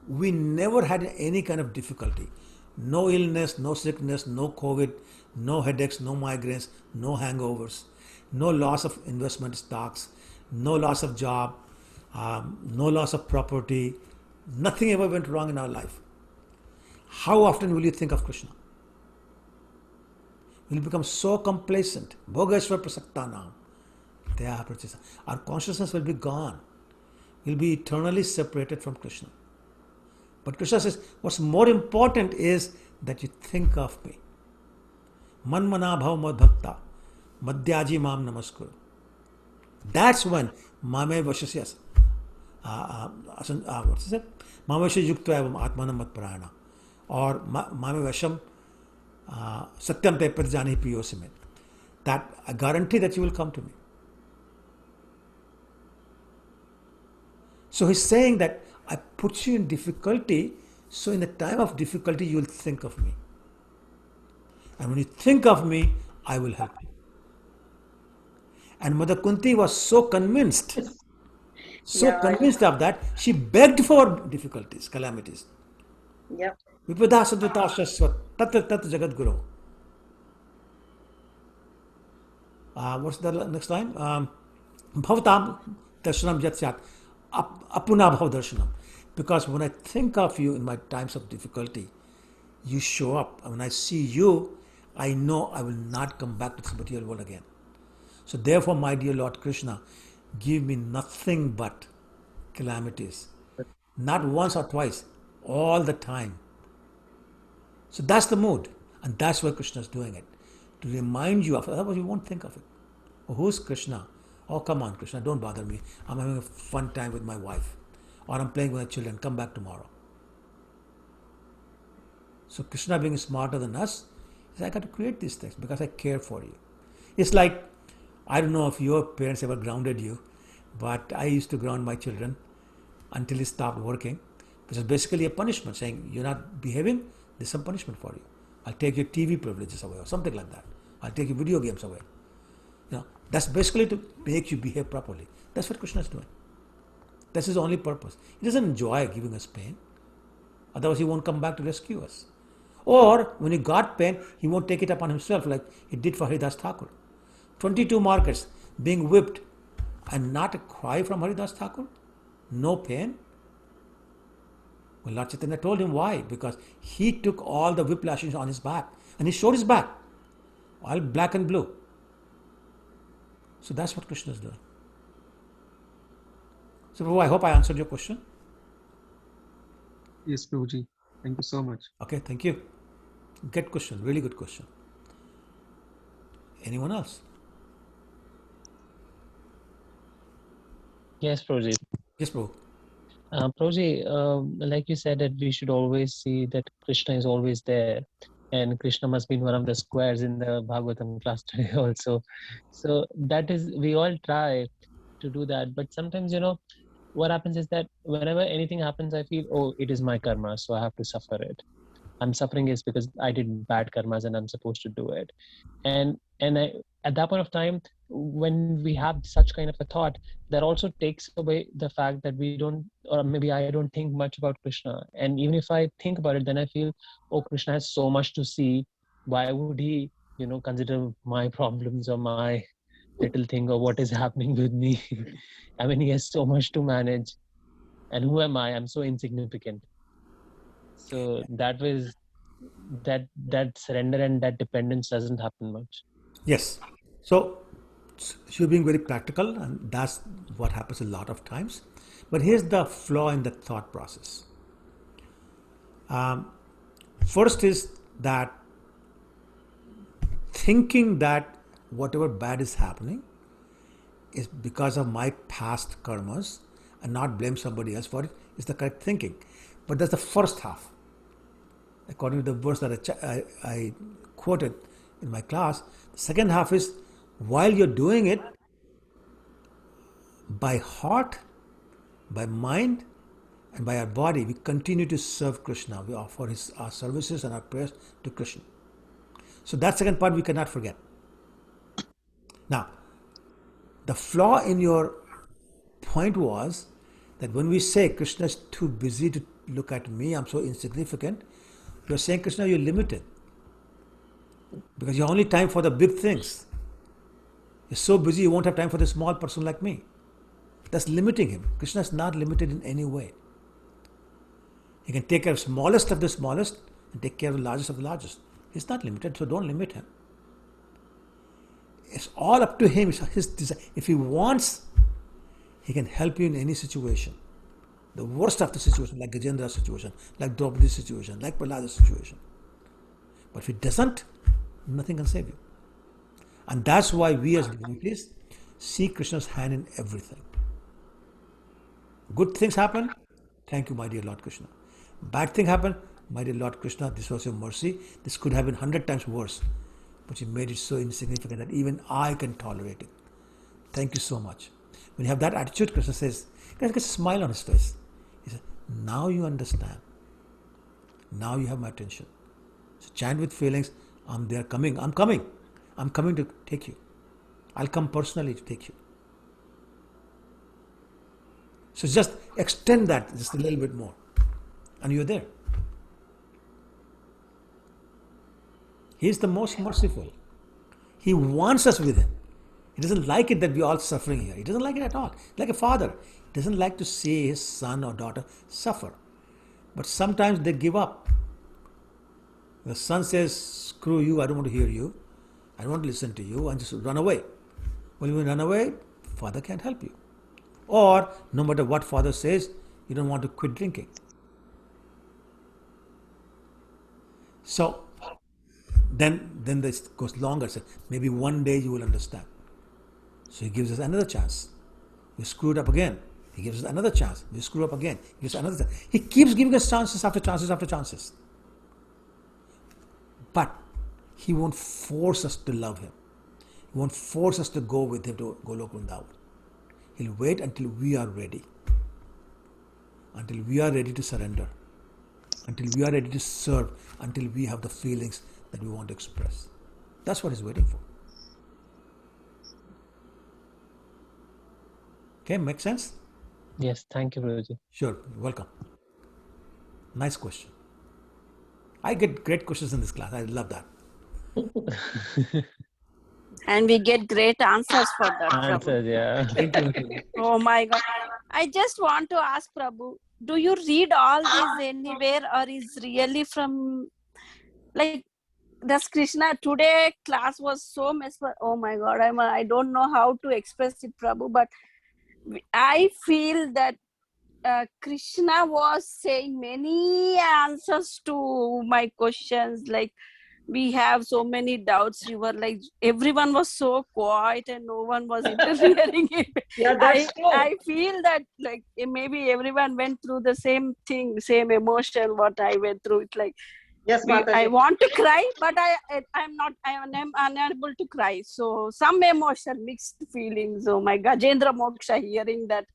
we never had any kind of difficulty, no illness, no sickness, no COVID, no headaches, no migraines, no hangovers, no loss of investment stocks, no loss of job, no loss of property, nothing ever went wrong in our life, how often will you think of Krishna? We'll become so complacent. Bhogeshwar prasaktanam. Our consciousness will be gone. We'll be eternally separated from Krishna. But Krishna says, what's more important is that you think of me. Manmana bhav mad bhakta. Madhyaji mam namaskuru. That's when mame vashasyas. What is it? Mame vasya yukta evam atmanam mat prayana. Or mame vasham satyam te pradjani piyosimit. That I guarantee that you will come to me. So he's saying that I put you in difficulty, so in the time of difficulty you will think of me. And when you think of me, I will help you. And Mother Kunti was so convinced, convinced of that, she begged for difficulties, calamities. Yep. Vipada sadhata shasvat tatra tat jagat guru. What's the next line? Bhavatam darshanam jat syat. Apuna bhav darshanam. Because when I think of you in my times of difficulty, you show up. And when I see you, I know I will not come back to this material world again. So therefore, my dear Lord Krishna, give me nothing but calamities. Not once or twice, all the time. So that's the mood. And that's why Krishna is doing it. To remind you of it, otherwise you won't think of it. Oh, who's Krishna? Oh, come on, Krishna, don't bother me. I'm having a fun time with my wife. Or I'm playing with my children. Come back tomorrow. So Krishna, being smarter than us, says, I got to create these things because I care for you. It's like, I don't know if your parents ever grounded you, but I used to ground my children until they stopped working, which is basically a punishment, saying, you're not behaving, there's some punishment for you. I'll take your TV privileges away or something like that. I'll take your video games away. That's basically to make you behave properly. That's what Krishna is doing. That's his only purpose. He doesn't enjoy giving us pain. Otherwise, he won't come back to rescue us. Or when he got pain, he won't take it upon himself like he did for Haridas Thakur. 22 markets being whipped and not a cry from Haridas Thakur. No pain. Well, Lord Chaitanya told him why. Because he took all the whip lashings on his back. And he showed his back. All black and blue. So that's what Krishna is doing. So Prabhu, I hope I answered your question. Yes, Prabhuji. Thank you so much. Okay, thank you. Good question. Really good question. Anyone else? Yes, Prabhuji. Yes, Prabhu. Prabhuji, like you said, that we should always see that Krishna is always there, and Krishna must be one of the squares in the Bhagavatam class today also. So that is, we all try to do that, but sometimes, what happens is that whenever anything happens, I feel, oh, it is my karma, so I have to suffer it. I'm suffering is because I did bad karmas and I'm supposed to do it. And at that point of time, when we have such kind of a thought, that also takes away the fact that we don't, or maybe I don't think much about Krishna. And even if I think about it, then I feel, oh, Krishna has so much to see. Why would he, consider my problems or my little thing or what is happening with me? I mean, he has so much to manage. And who am I? I'm so insignificant. So that surrender and that dependence doesn't happen much. Yes. So you're being very practical, and that's what happens a lot of times. But here's the flaw in the thought process. First is that thinking that whatever bad is happening is because of my past karmas and not blame somebody else for it is the correct thinking. But that's the first half. According to the verse that I quoted in my class, the second half is while you're doing it by heart, by mind, and by our body, we continue to serve Krishna. We offer our services and our prayers to Krishna. So that second part we cannot forget. Now, the flaw in your point was that when we say Krishna is too busy to look at me, I'm so insignificant, you're saying, Krishna, you're limited. Because you have only time for the big things. You're so busy you won't have time for the small person like me. That's limiting him. Krishna is not limited in any way. He can take care of smallest of the smallest and take care of the largest of the largest. He's not limited, so don't limit him. It's all up to him. It's his desire. If he wants, he can help you in any situation. The worst of the situation, like Gajendra's situation, like Draupadi's situation, like Prahlada's situation. But if he doesn't, nothing can save you. And that's why we as devotees see Krishna's hand in everything. Good things happen, thank you, my dear Lord Krishna. Bad thing happened, my dear Lord Krishna, this was your mercy. This could have been 100 times worse. But you made it so insignificant that even I can tolerate it. Thank you so much. When you have that attitude, Krishna says, gets a smile on his face. He says, now you understand. Now you have my attention. So chant with feelings, I'm there coming. I'm coming to take you. I'll come personally to take you. So just extend that just a little bit more. And you're there. He is the most merciful. He wants us with him. He doesn't like it that we're all suffering here. He doesn't like it at all. Like a father. He doesn't like to see his son or daughter suffer. But sometimes they give up. The son says, screw you, I don't want to hear you. I don't want to listen to you, and just run away. Well, when you run away, father can't help you. Or, no matter what father says, you don't want to quit drinking. So, then this goes longer. So maybe one day you will understand. So he gives us another chance. We screwed up again. He gives us another chance. We screw up again. He gives us another chance. He keeps giving us chances after chances after chances. But he won't force us to love him. He won't force us to go with him to Golok Vrindavan. He'll wait until we are ready. Until we are ready to surrender. Until we are ready to serve. Until we have the feelings that we want to express. That's what he's waiting for. Okay, make sense? Yes, thank you, Prabhuji. Sure, welcome. Nice question. I get great questions in this class. I love that. And we get great answers for that, Prabhu. Answers, yeah. Thank you. Oh my God. I just want to ask Prabhu, do you read all this anywhere or is really from, like, does Krishna, today class was so mesmerizing. Oh my God, I don't know how to express it, Prabhu, but I feel that Krishna was saying many answers to my questions, like we have so many doubts. You were like, everyone was so quiet and no one was interfering. Yeah, that's true. I feel that like maybe everyone went through the same thing, same emotion what I went through. It's like, Yes, I Mataji. want to cry, but I am unable to cry. So some emotion, mixed feelings. Oh my Gajendra Moksha, hearing that.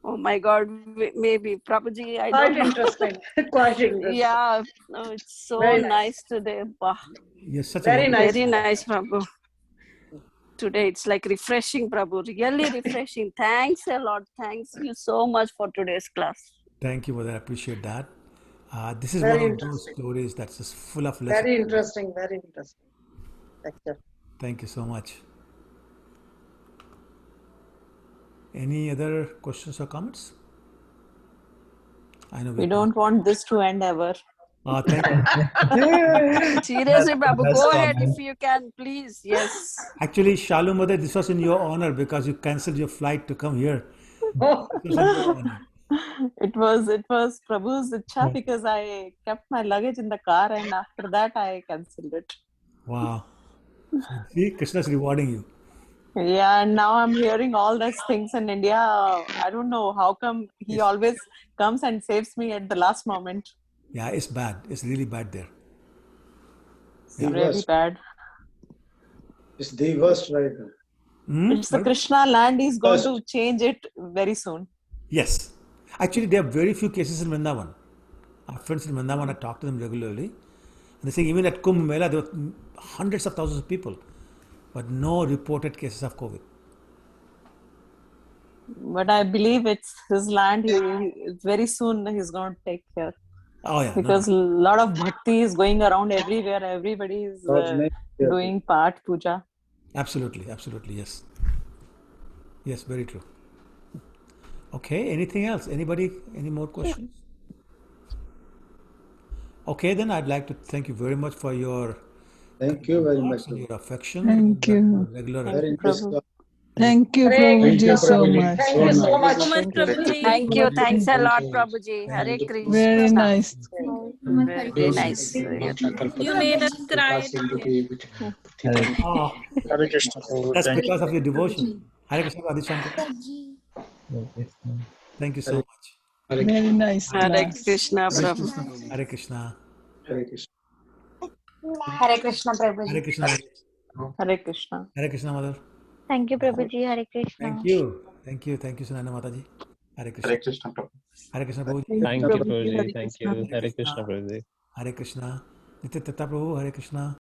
Oh my God, maybe Prabhuji, I Quite don't know. interesting. Quite interesting. Yeah, no, it's so Very nice. nice today. Bah. You're such a Very wonderful. nice. Very nice, Prabhu. Today it's like refreshing, Prabhu. Really refreshing. Thanks a lot. Thanks you so much for today's class. Thank you for that. I appreciate that. This is Very one of those interesting. stories that's just full of lessons. Very interesting. Very interesting. Lecture. Thank you so much. Any other questions or comments? I know We don't want this to end ever. Thank you. Seriously, Prabhu, That's go ahead common. if you can, please. Yes. Actually, Shalu Mother, this was in your honor because you cancelled your flight to come here. Oh, This was in your honor. It was Prabhu's icha because I kept my luggage in the car and after that I cancelled it. Wow. See, Krishna's rewarding you. Yeah, and now I'm hearing all these things in India. I don't know how come he always comes and saves me at the last moment. Yeah, it's bad. It's really bad there. It's really bad. It's the worst right now. It's the Krishna land. He's going to change it very soon. Yes. Actually, there are very few cases in Vrindavan. Our friends in Vrindavan, I talk to them regularly. And they say even at Kumbh Mela, there were hundreds of thousands of people, but no reported cases of COVID. But I believe it's his land. Very soon he's going to take care. Oh, yeah. Because a lot of bhakti is going around everywhere. Everybody is doing part puja. Absolutely. Absolutely. Yes. Yes, very true. Okay. Anything else? Anybody? Any more questions? Okay, then I'd like to thank you very much for your Thank you very much. and your affection. Thank you. Regular. Very interesting. Thank you, Prabhuji, so much. thank you so much. Thank you. Thanks a lot, Prabhuji. Hare Krishna. Very nice. Very nice. You made us cry. Oh, that's because of your devotion. Hare Krishna, Adishanka. Thank you so much. Very nice. Hare class. Krishna, Prabhu. Hare Krishna. Hare Krishna. Hare Krishna, Prabhuji. Hare Krishna. Hare Krishna. Hare Krishna, Mother. Thank you, Prabhuji. Hare Krishna. Thank you. Thank you. Thank you, Sunana Mataji. Hare Krishna. Hare Krishna. Prabhu. Hare Krishna, Prabhuji. Thank you, Prabhuji. Thank you. Hare Krishna, Prabhuji. Hare Krishna. Nitya Tata Prabhu. Hare Krishna.